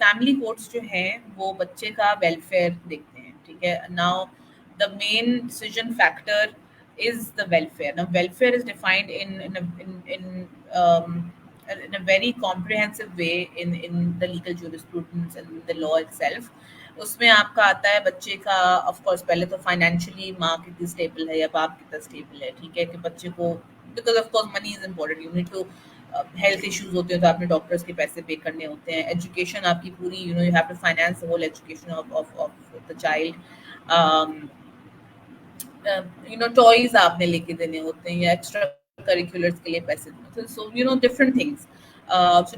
family courts जो हैं वो बच्चे का welfare देखते हैं, ठीक है। Now the main decision factor is the welfare. Now, welfare is defined in a very comprehensive way in the legal jurisprudence and the law itself. उसमें आपका आता है बच्चे का, ऑफ कोर्स पहले तो फाइनेंशियली माँ कितनी स्टेबल है या बाप कितना स्टेबल है, ठीक है। कि बच्चे को, because of course money is important, you need to health issues होते हैं तो आपने डॉक्टर्स के पैसे पे करने होते हैं। एजुकेशन आपकी पूरी, you have to finance the whole education of the child. Toys आपने लेके देने होते हैं या एक्स्ट्रा करिकुलर्स के लिए पैसे देने होते हैं। So different things. So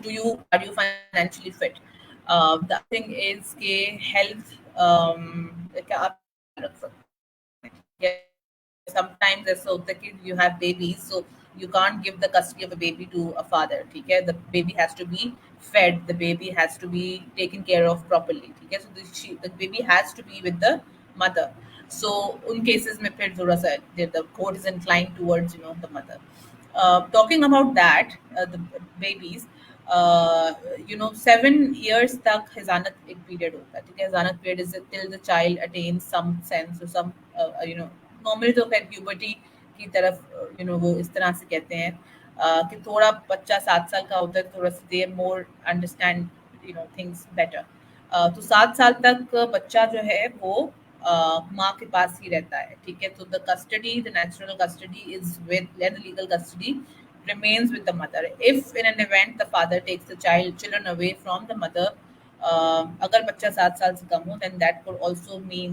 are you financially fit? The thing is के हेल्थ क्या आप रख सकते हैं। समटाइम्स ऐसा होता है कि you have babies, so you can't give the custody of a baby to a father, ठीक है। The baby has to be fed, the baby has to be taken care of properly, ठीक है। So the baby has to be with the mother. So उन cases में फिर थोड़ा सा the court is inclined towards the mother. Talking about that, the babies, 7 years तक हिजानत एक period होता है, ठीक है। हिजानत period is till the child attains some sense or some normally तो फिर puberty की तरफ वो इस तरह से कहते हैं कि थोड़ा बच्चा 7 साल का होता है, थोड़ा सा दे मोर अंडरस्टैंड थिंग्स बेटर। तो 7 साल तक बच्चा जो है वो माँ के पास ही रहता है, ठीक है। तो the custody, the natural custody is with, the legal custody remains with the mother. If in an event the father takes the children away from the mother, अगर बच्चा 7 साल से कम हो, then that could also mean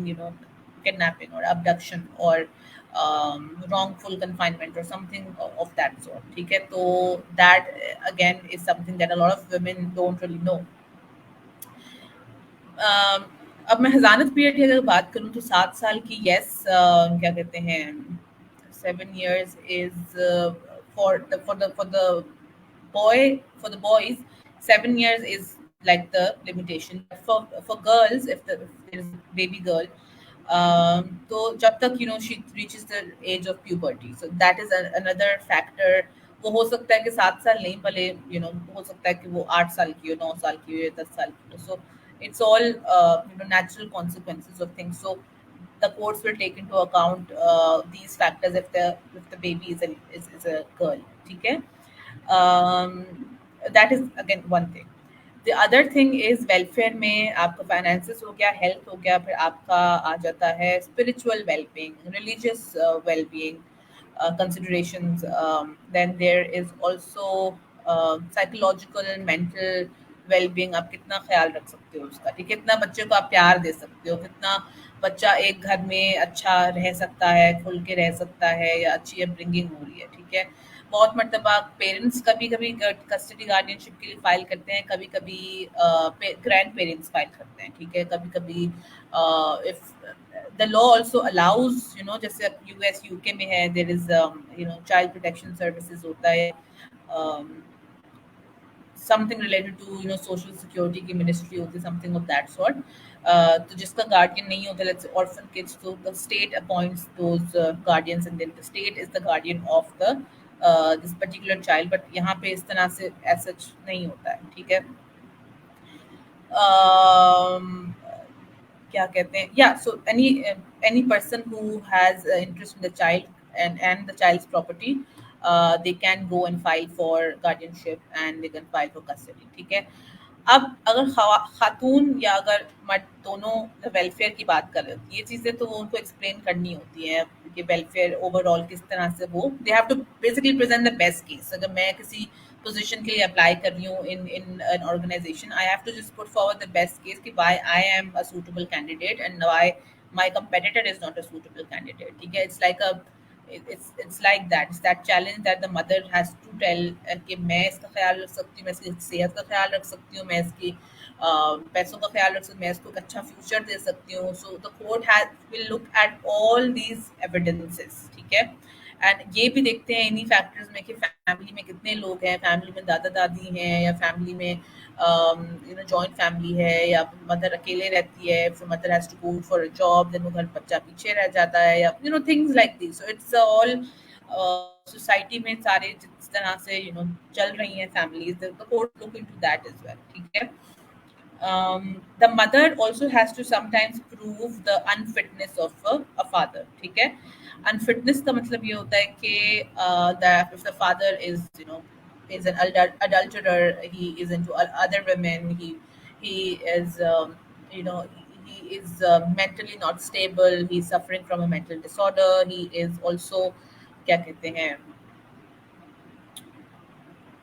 kidnapping or abduction or wrongful confinement or something of that sort, ठीक है। तो that again is something that a lot of women don't really know. अब मैं हजानत पीरियड की अगर बात करूँ तो 7 साल की, yes, क्या कहते हैं, 7 years is for the boys 7 years is like the limitation. For girls, if there is baby girl, तो जब तक she reaches the age of puberty, so that is another factor. वो हो सकता है कि 7 साल नहीं, भले हो सकता है कि वो 8 साल की हो, 9 साल की हो, 10 साल की हो। So it's all natural consequences of things. So the courts will take into account these factors if the baby is a girl, ठीक है। That is again one thing. The other thing is welfare में आपका finances हो गया, health हो गया, फिर आपका आ जाता है spiritual well-being, religious well-being considerations. Then there is also psychological, mental well-being. आप कितना ख्याल रख सकते हो उसका, ठीक है। कितना बच्चे को आप प्यार दे सकते हो, कितना बच्चा एक घर में अच्छा रह सकता है, खुल के रह सकता है, या अच्छी अपब्रिंगिंग हो रही है, ठीक है। बहुत मरतबा पेरेंट्स कभी कभी कस्टडी गार्डियनशिप के लिए फाइल करते हैं, कभी कभी ग्रैंड पेरेंट्स फाइल करते हैं, ठीक है। कभी कभी if the law also allows, जैसे यूएस यूके में है, there is child protection services होता है, something related to social security की मिनिस्ट्री होती है, समथिंग ऑफ दैट सॉर्ट। तो जिसका गार्डियन नहीं होता, लेट्स ऑर्फन किड्स, तो the state appoints those guardians and then the state is the guardian of the this particular child. But यहाँ पे इस तरह से एज सच नहीं होता है, ठीक है। um, क्या कहते हैं, या सो any person who has interest in the child and the child's property, they can go and file for guardianship and they can file for custody, ठीक है। अब अगर खातून या अगर मर्द दोनों वेलफेयर की बात कर रहे हो, ये चीजें तो उनको एक्सप्लेन करनी होती है कि वेलफेयर ओवरऑल किस तरह से, वो they have to basically present the best case. अगर मैं किसी पोजीशन के लिए अप्लाई कर रही हूँ in an organisation, I have to just put forward the best case कि why I am a suitable candidate and why my competitor is not a suitable candidate, ठीक है। It's like that, it's that challenge that the mother has to tell कि मैं इसका ख्याल रख सकती हूँ, मैं इसकी सेहत का ख्याल रख सकती हूँ, मैं इसकी पैसों का ख्याल रख सकती हूँ, मैं इसको एक अच्छा फ्यूचर दे सकती हूँ। So the court has will look at all these evidences, ठीक है। एंड ये भी देखते हैं इन्हीं फैक्टर्स में कि फैमिली में कितने लोग हैं, फैमिली में दादा दादी हैं या फैमिली में जॉइंट फैमिली है या मदर अकेले रहती है, फिर mother has to go for a job, then वो घर बच्चा पीछे रह जाता है, या things like this. So it's all society में सारे जिस तरह से चल रही हैं families, the court look into that as well, ठीक है। The mother also has to sometimes prove the unfitness of a father, ठीक है। Unfitness का मतलब ये होता है कि that if the father is an adulterer, he is into other women, he is you know he is mentally not stable, he is suffering from a mental disorder, he is also क्या कहते हैं,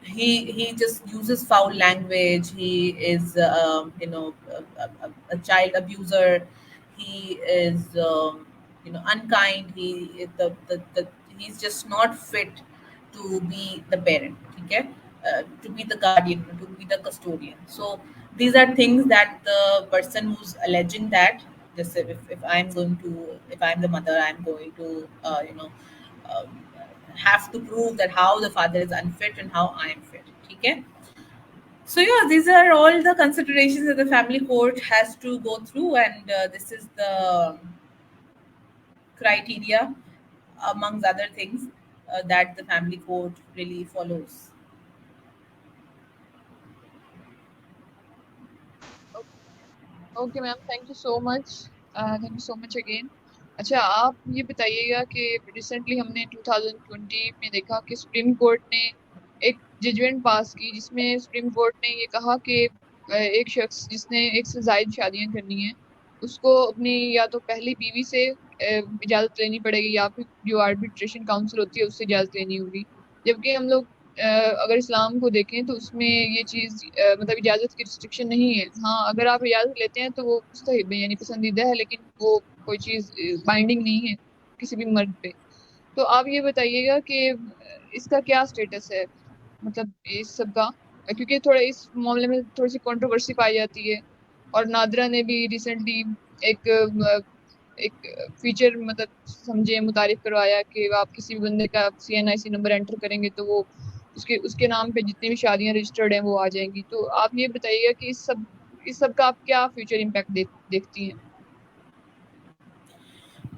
he just uses foul language, he is a child abuser, he is unkind, he's just not fit to be the parent, okay, to be the guardian, to be the custodian. So these are things that the person who's alleging that, just if I'm going to, if I'm the mother, I'm going to um, have to prove that how the father is unfit and how I am fit. Okay. So yeah, these are all the considerations that the family court has to go through, and this is the criteria, amongst other things, that the family court really follows. Okay ma'am, thank you so much again. अच्छा, आप ये बताइएगा कि recently हमने 2020 में देखा कि supreme court ने एक जजमेंट पास की, जिसमें सुप्रीम कोर्ट ने ये कहा कि एक शख्स जिसने एक से ज्यादा शादियां करनी है, उसको अपनी या तो पहली बीवी से इजाजत लेनी पड़ेगी, या फिर जो आर्बिट्रेशन काउंसिल होती है उससे इजाजत लेनी होगी। जबकि हम लोग अगर इस्लाम को देखें तो उसमें ये चीज मतलब इजाजत की रिस्ट्रिक्शन नहीं है। हाँ, अगर आप इजाजत लेते हैं तो वो मुस्तहब है, यानी पसंदीदा है, लेकिन वो कोई चीज बाइंडिंग नहीं है किसी भी मर्द पे। तो आप ये बताइएगा कि इसका क्या स्टेटस है, मतलब इस सब का, क्योंकि थोड़ा इस मामले में थोड़ी सी कंट्रोवर्सी पाई जाती है। और नादरा ने भी रिसेंटली एक एक फीचर मतलब समझे मुतारिफ करवाया कि आप किसी भी बंदे का CNIC नंबर एंटर करेंगे तो वो उसके उसके नाम पे जितनी भी शादियां रजिस्टर्ड हैं वो आ जाएंगी। तो आप ये बताइएगा कि इस सब का आप क्या फ्यूचर इम्पैक्ट देखती हैं?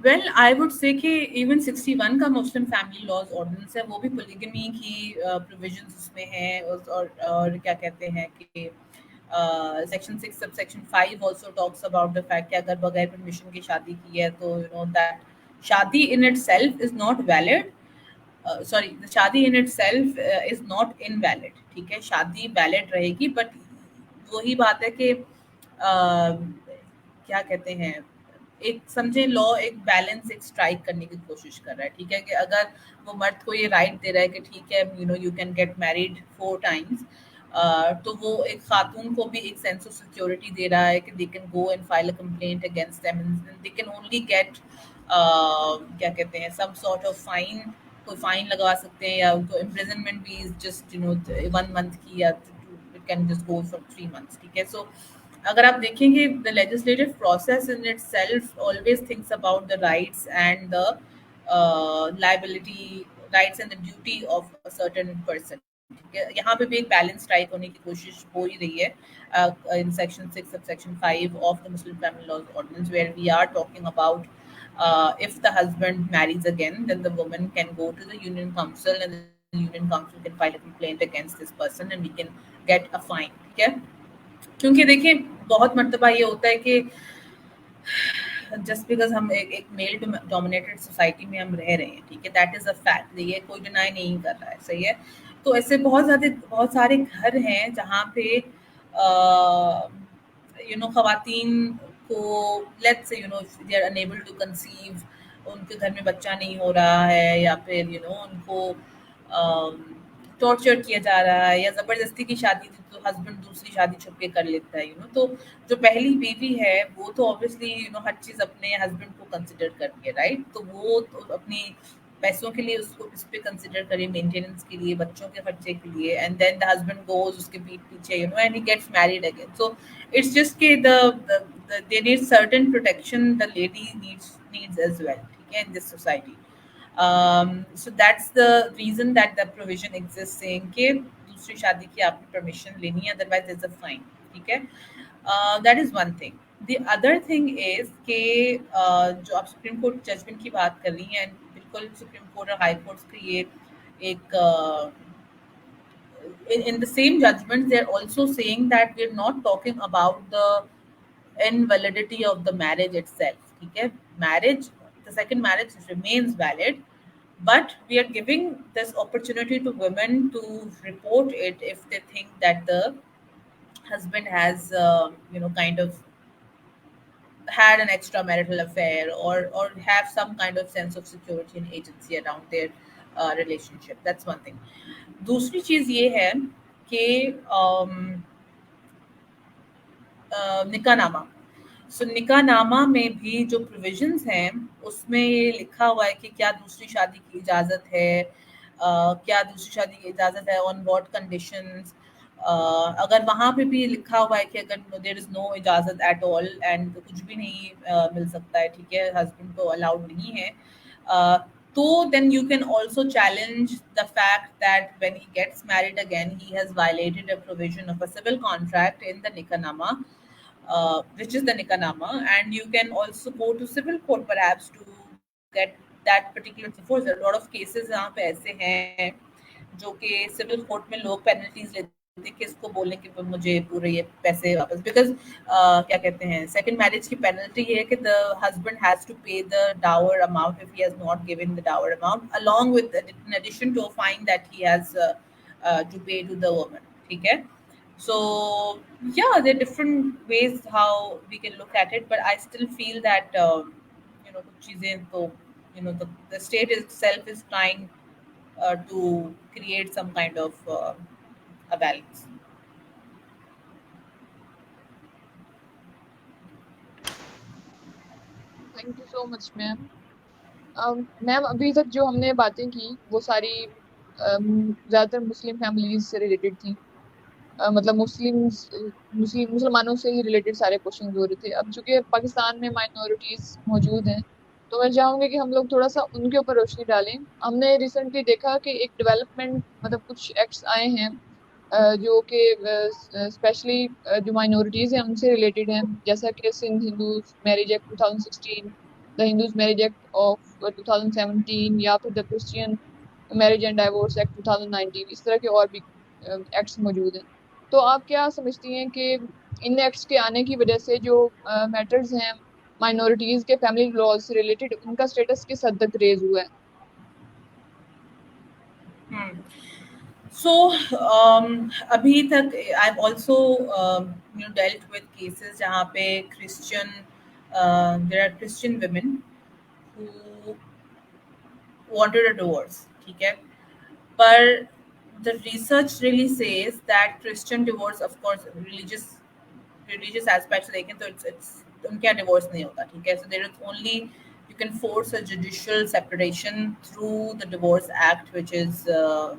वेल आई वुड से कि इवन 61 का मुस्लिम फैमिली लॉज ऑर्डिनेंस है, वो भी पोलीगमी की प्रोविजंस उसमें हैं, और क्या कहते हैं कि section 6 sub section 5 also talks about the fact कि अगर बगैर परमिशन की शादी की है तो दैट शादी in itself is not valid, sorry the शादी in itself is not invalid, ठीक है। शादी वैलिड रहेगी, बट वही बात है कि क्या कहते हैं, एक समझे लॉ एक बैलेंस एक स्ट्राइक करने की कोशिश कर रहा है, ठीक है। कि अगर वो मर्द को ये राइट दे रहा है कि ठीक है you can get married 4 times, तो वो एक खातून को भी एक सेंस ऑफ सिक्योरिटी दे रहा है कि they can go and file a complaint against them, they can only get क्या कहते हैं सम सॉर्ट ऑफ फाइन, कोई फाइन लगा सकते हैं, या उनको इम्प्रिजनमेंट भी इज जस्ट 1 मंथ की, या it can just go for 3 months, ठीक है। सो अगर आप देखेंगे the legislative process in itself always thinks about the rights and the liability, rights and the duty of a certain person, ठीक है, यहाँ पे भी एक बैलेंस स्ट्राइक होने की कोशिश हो ही रही है इन section 6 sub section 5 of the Muslim family laws ordinance, where we are talking about if the husband marries again, then the woman can go to the union council and the union council can file a complaint against this person and we can get a fine. ठीक है, क्योंकि देखिए बहुत मर्तबा ये होता है कि जस्ट बिकॉज हम एक मेल डोमिनेटेड सोसाइटी में हम रह रहे हैं, ठीक है, दैट इज अ फैक्ट, ये कोई डिनाई नहीं कर रहा है, सही है। तो ऐसे बहुत सारे घर हैं जहाँ पे खवातीन को let's say they are unable to conceive, उनके घर में बच्चा नहीं हो रहा है या फिर उनको टॉर्चर किया जा रहा है या ज़बरदस्ती की शादी थी तो हस्बैंड दूसरी शादी छुप के कर लेता है, तो जो पहली बीवी है वो तो ऑब्वियसली हर चीज़ अपने हस्बैंड को कंसिडर करती है, राइट। तो वो तो अपनी पैसों के लिए उसको इस पे कंसिडर करे, मेंटेनेंस के लिए, बच्चों के खर्चे के लिए, and then the husband goes उसके पीठ पीछे and he gets married again. So it's just के they need certain protection, the lady needs as well, ठीक है, in this society. So that's the reason that the provision exists saying कि दूसरी शादी की आपने परमिशन लेनी है, otherwise there's a fine, ठीक है। That is one thing. The other thing is कि जो आप सुप्रीम कोर्ट जजमेंट की बात कर रही हैं, बिल्कुल सुप्रीम कोर्ट और हाई कोर्ट की ये एक in the same judgment they are also saying that we're not talking about the invalidity of the marriage itself, ठीक है, marriage, the second marriage remains valid, but we are giving this opportunity to women to report it if they think that the husband has kind of had an extramarital affair or have some kind of sense of security and agency around their relationship. That's one thing. दूसरी चीज ये है कि निकाहनामा, सो निकाहनामा में भी जो provisions हैं उसमें ये लिखा हुआ है कि क्या दूसरी शादी की इजाज़त है, क्या दूसरी शादी की इजाज़त है, ऑन व्हाट कंडीशंस। अगर वहाँ पे भी लिखा हुआ है कि अगर देयर इज़ नो इजाज़त एट ऑल एंड कुछ भी नहीं मिल सकता है, ठीक है, हस्बैंड को अलाउड नहीं है, तो then you can also challenge the fact that when he gets married again he has violated a provision of a civil contract in the nikahnaama, which is the nikahnaama, and you can also go to civil court perhaps to get that particular force. A lot of cases यहाँ पे ऐसे हैं जो कि civil court में लोग penalties लेते हैं कि इसको बोलने कि मुझे पूरे ये पैसे वापस, बिकॉज क्या कहते हैं, सेकंड मैरिज की पेनल्टी ये है कि the husband has to pay the dower amount if he has not given the dower amount along with in addition to a fine that he has to pay to the woman, ठीक है। So yeah, there are different ways how we can look at it, but I still feel that कुछ चीजें तो the state itself is trying to create some kind of a balance. Thank you so much ma'am. Ma'am अभी तक जो हमने बातें की वो सारी ज़्यादातर मुस्लिम फैमिलीज से रिलेटेड थी। मतलब मुसलमानों से ही रिलेटेड सारे क्वेश्चन हो रहे थे। अब चूंकि पाकिस्तान में माइनॉरिटीज मौजूद हैं तो मैं चाहूंगी कि हम लोग थोड़ा सा उनके ऊपर रोशनी डालें। हमने रिसेंटली देखा कि एक डेवलपमेंट मतलब कुछ एक्ट्स आए हैं जो कि स्पेशली जो माइनॉरिटीज हैं उनसे रिलेटेड हैं, जैसा कि Sindh Hindus marriage act 2016, the Hindus marriage act of 2017, या फिर the Christian marriage and divorce act 2019। इस तरह के और भी एक्ट्स मौजूद हैं। तो आप क्या समझती हैं कि इन एक्ट्स के आने की वजह से जो मैटर्स हैं माइनॉरिटीज के फैमिली लॉज से रिलेटेड, उनका स्टेटस किस हद तक रेज हुआ है? So अभी तक I've also dealt with cases जहाँ पे there are Christian women who wanted a divorce, ठीक है, पर the research really says that Christian divorce, of course, religious aspects देखें तो it's उनके यहाँ divorce नहीं होता, ठीक है, so there is only you can force a judicial separation through the Divorce Act, which is a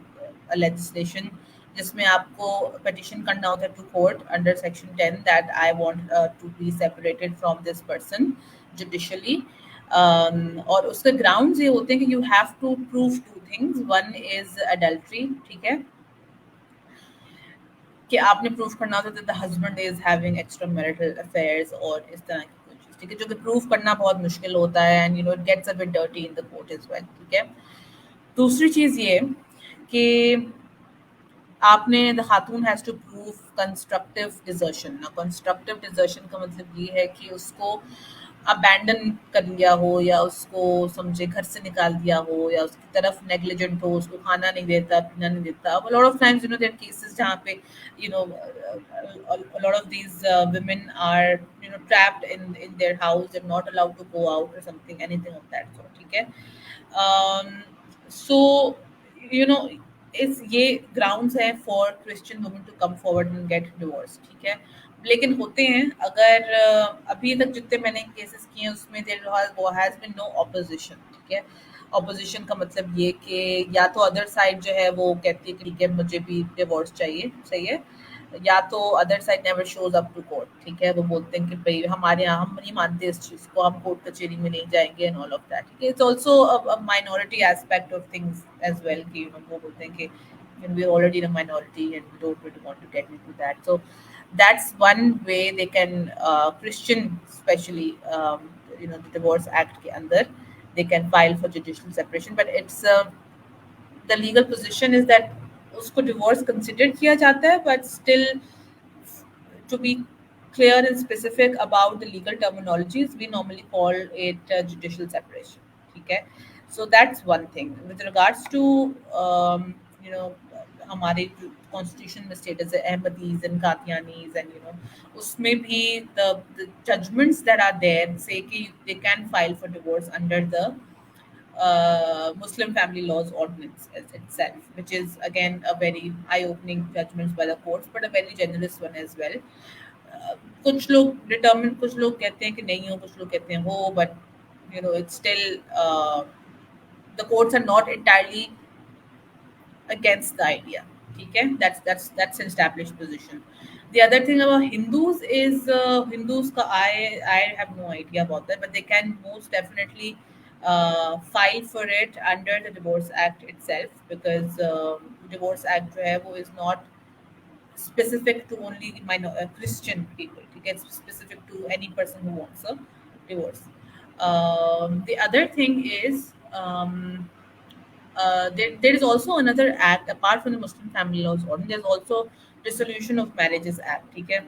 legislation जिसमें आपको petition करना होता है to court under section 10 that I want to be separated from this person judicially. और उसके grounds ये होते हैं कि you have to prove two things. One is adultery, ठीक है, कि आपने प्रूफ करना होता है the husband is having extra marital affairs और इस तरह की कोई चीज़, ठीक है, जो कि प्रूफ करना बहुत मुश्किल होता है and it gets a bit dirty in the court as well, ठीक है। दूसरी चीज़ ये कि आपने द खातून has to prove constructive desertion. ना कंस्ट्रक्टिव डिजर्शन का मतलब ये है कि उसको अबैंडन कर लिया हो या उसको समझे घर से निकाल दिया हो या उसकी तरफ नेग्लिजेंट हो, उसको खाना नहीं देता, पीना नहीं देता। अब lot of times there cases जहाँ पे lot of these women are trapped in their house and not allowed to go out or something, anything of that sort, ठीक है। सो यू नो इस ये ग्राउंड्स हैं for Christian women to come forward and get divorce, ठीक है। लेकिन होते हैं अगर अभी तक जितने मैंने केसेस किए हैं उसमें there has been no opposition, ठीक है। ऑपोजिशन का मतलब ये कि या तो अदर साइड जो है वो कहती है कि ठीक है मुझे भी डिवोर्स चाहिए, सही है, या तो other side never shows up to court, ठीक है। वो बोलते हैं कि भाई हमारे यहाँ हम नहीं मानते इस चीज़ को, हम कोर्ट कचहरी में नहीं जाएंगे एंड ऑल ऑफ दैट, ठीक है। It's also a minority aspect of things as well कि वो बोलते हैं कि we are already in a minority and we don't really want to get into that. So that's one way they can Christian especially the divorce act ke andar they can file for judicial separation, but it's the legal position is that उसको divorce consider किया जाता है, but still to be clear and specific about the legal terminologies, we normally call it judicial separation. Okay, so that's one thing. With regards to हमारे constitution में status है Ahmadis and Qadianis and उसमें भी the judgments that are there say कि they can file for divorce under the Muslim Family Laws Ordinance itself, which is again a very eye-opening judgment by the courts, but a very generous one as well. कुछ लोग determine, कुछ लोग कहते हैं कि नहीं हो, कुछ लोग कहते हैं हो, but it's still the courts are not entirely against the idea, ठीक है। That's an established position. The other thing about Hindus is Hindus का I have no idea about that, but they can most definitely file for it under the Divorce Act itself, because Divorce Act जो है वो is not specific to only Christian people, ठीक है, it's specific to any person who wants a divorce. The other thing is there is also another act apart from the Muslim Family Laws Ordinance. There's also Dissolution of Marriages Act, ठीक है।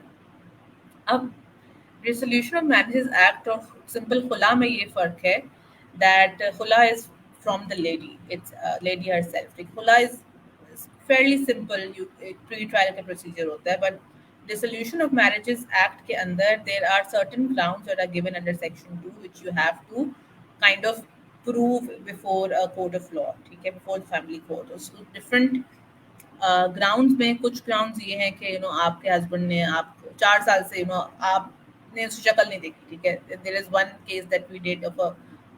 अब Dissolution of Marriages Act और simple खुला में ये फर्क है that खुला is from the lady, it's lady herself, ठीक। खुला is fairly simple, you pre-trial का procedure होता है, but Dissolution of Marriages Act के अंदर there are certain grounds that are given under section 2 which you have to kind of prove before a court of law, ठीक है, before the family court. उसको different grounds में कुछ grounds ये हैं कि आपके हस्बैंड ने आप 4 साल से आपने उसकी शक्ल नहीं देखी, ठीक है। There is one case that we did of a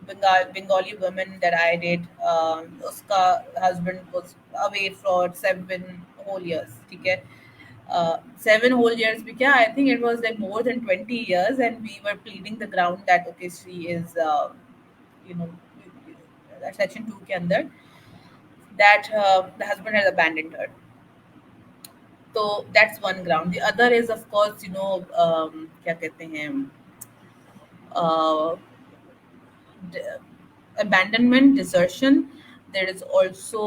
Bengali woman that I did, उसका husband was away for 7 whole years, ठीक है। 7 whole years भी क्या, आई think it was like more than 20 years, and we were pleading the ground that okay she is you know section 2 के अंदर that the husband has abandoned her. So that's one ground. The other is of course क्या कहते हैं d- abandonment, desertion. There is also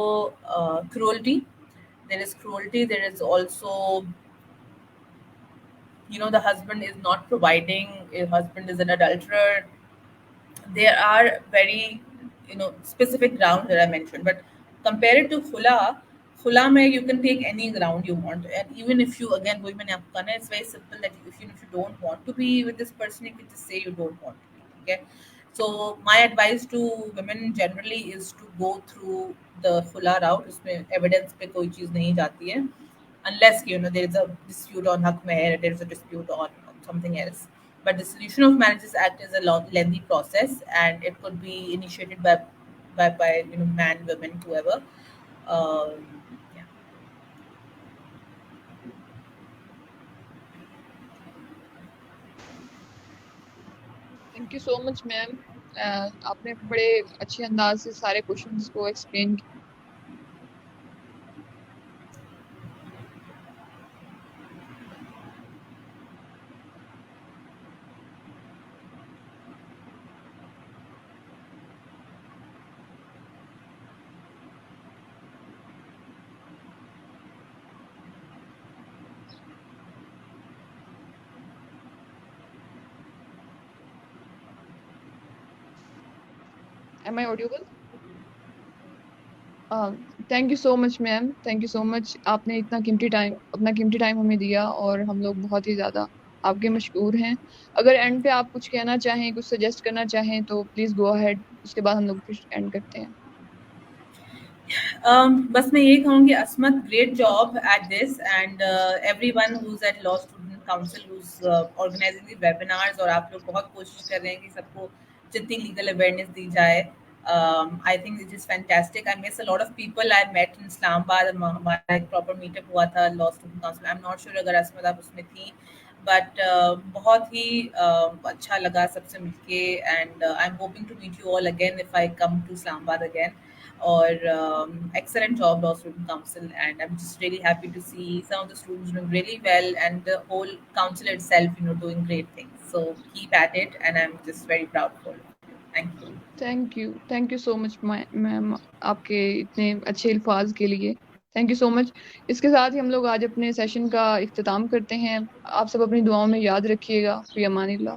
cruelty. There is cruelty. There is also the husband is not providing. A husband is an adulterer. There are very specific grounds that I mentioned, but compared to khula mein you can take any ground you want, and even if you again women it's very simple that if you don't want to be with this person, you can just say you don't want to be, okay. So my advice to women generally is to go through the khula route. उसमें evidence पे कोई चीज़ नहीं जाती है, unless there is a dispute on hak meher, there is a dispute on something else. But the Dissolution of Marriages Act is a lengthy process, and it could be initiated by man, women, whoever. Yeah. Thank you so much ma'am. आपने बड़े अच्छे अंदाज से सारे questions को explain Am I audible? Thank you so much ma'am, thank you so much. आपने अपना कीमती टाइम हमें दिया और हम लोग बहुत ही ज़्यादा आपके मशकूर हैं। अगर एंड पे आप कुछ कहना चाहें, कुछ सजेस्ट करना चाहें तो प्लीज़ गो अहेड, उसके बाद हम लोग फिर एंड करते हैं। बस मैं ये कहूँगी Asmat great job at this and everyone who is at law student council who is organizing the webinars और आप लोग बहुत कोशिश कर रहे हैं कि सबको जितनी लीगल अवेयरनेस दी जाए। I think it is fantastic. I miss a lot of people I met in Islamabad. हमारा एक प्रॉपर मीटअप हुआ था law student council. I am not sure अगर असमत आप उसमें थी, बट बहुत ही अच्छा लगा सबसे मिलके and I am hoping to meet you all again if I come to Islamabad again. Or excellent job law student council, and I'm just really happy to see some of the students doing really well and the whole council itself doing great things. So keep at it, and I'm just very proud for you. Thank you. Thank you so much ma'am, आपके इतने अच्छे अल्फाज के लिए thank you so much. इसके साथ ही हम लोग आज अपने सेशन का इख्तिताम करते हैं। आप सब अपनी दुआओं में याद रखिएगा। फी अमानिल्लाह।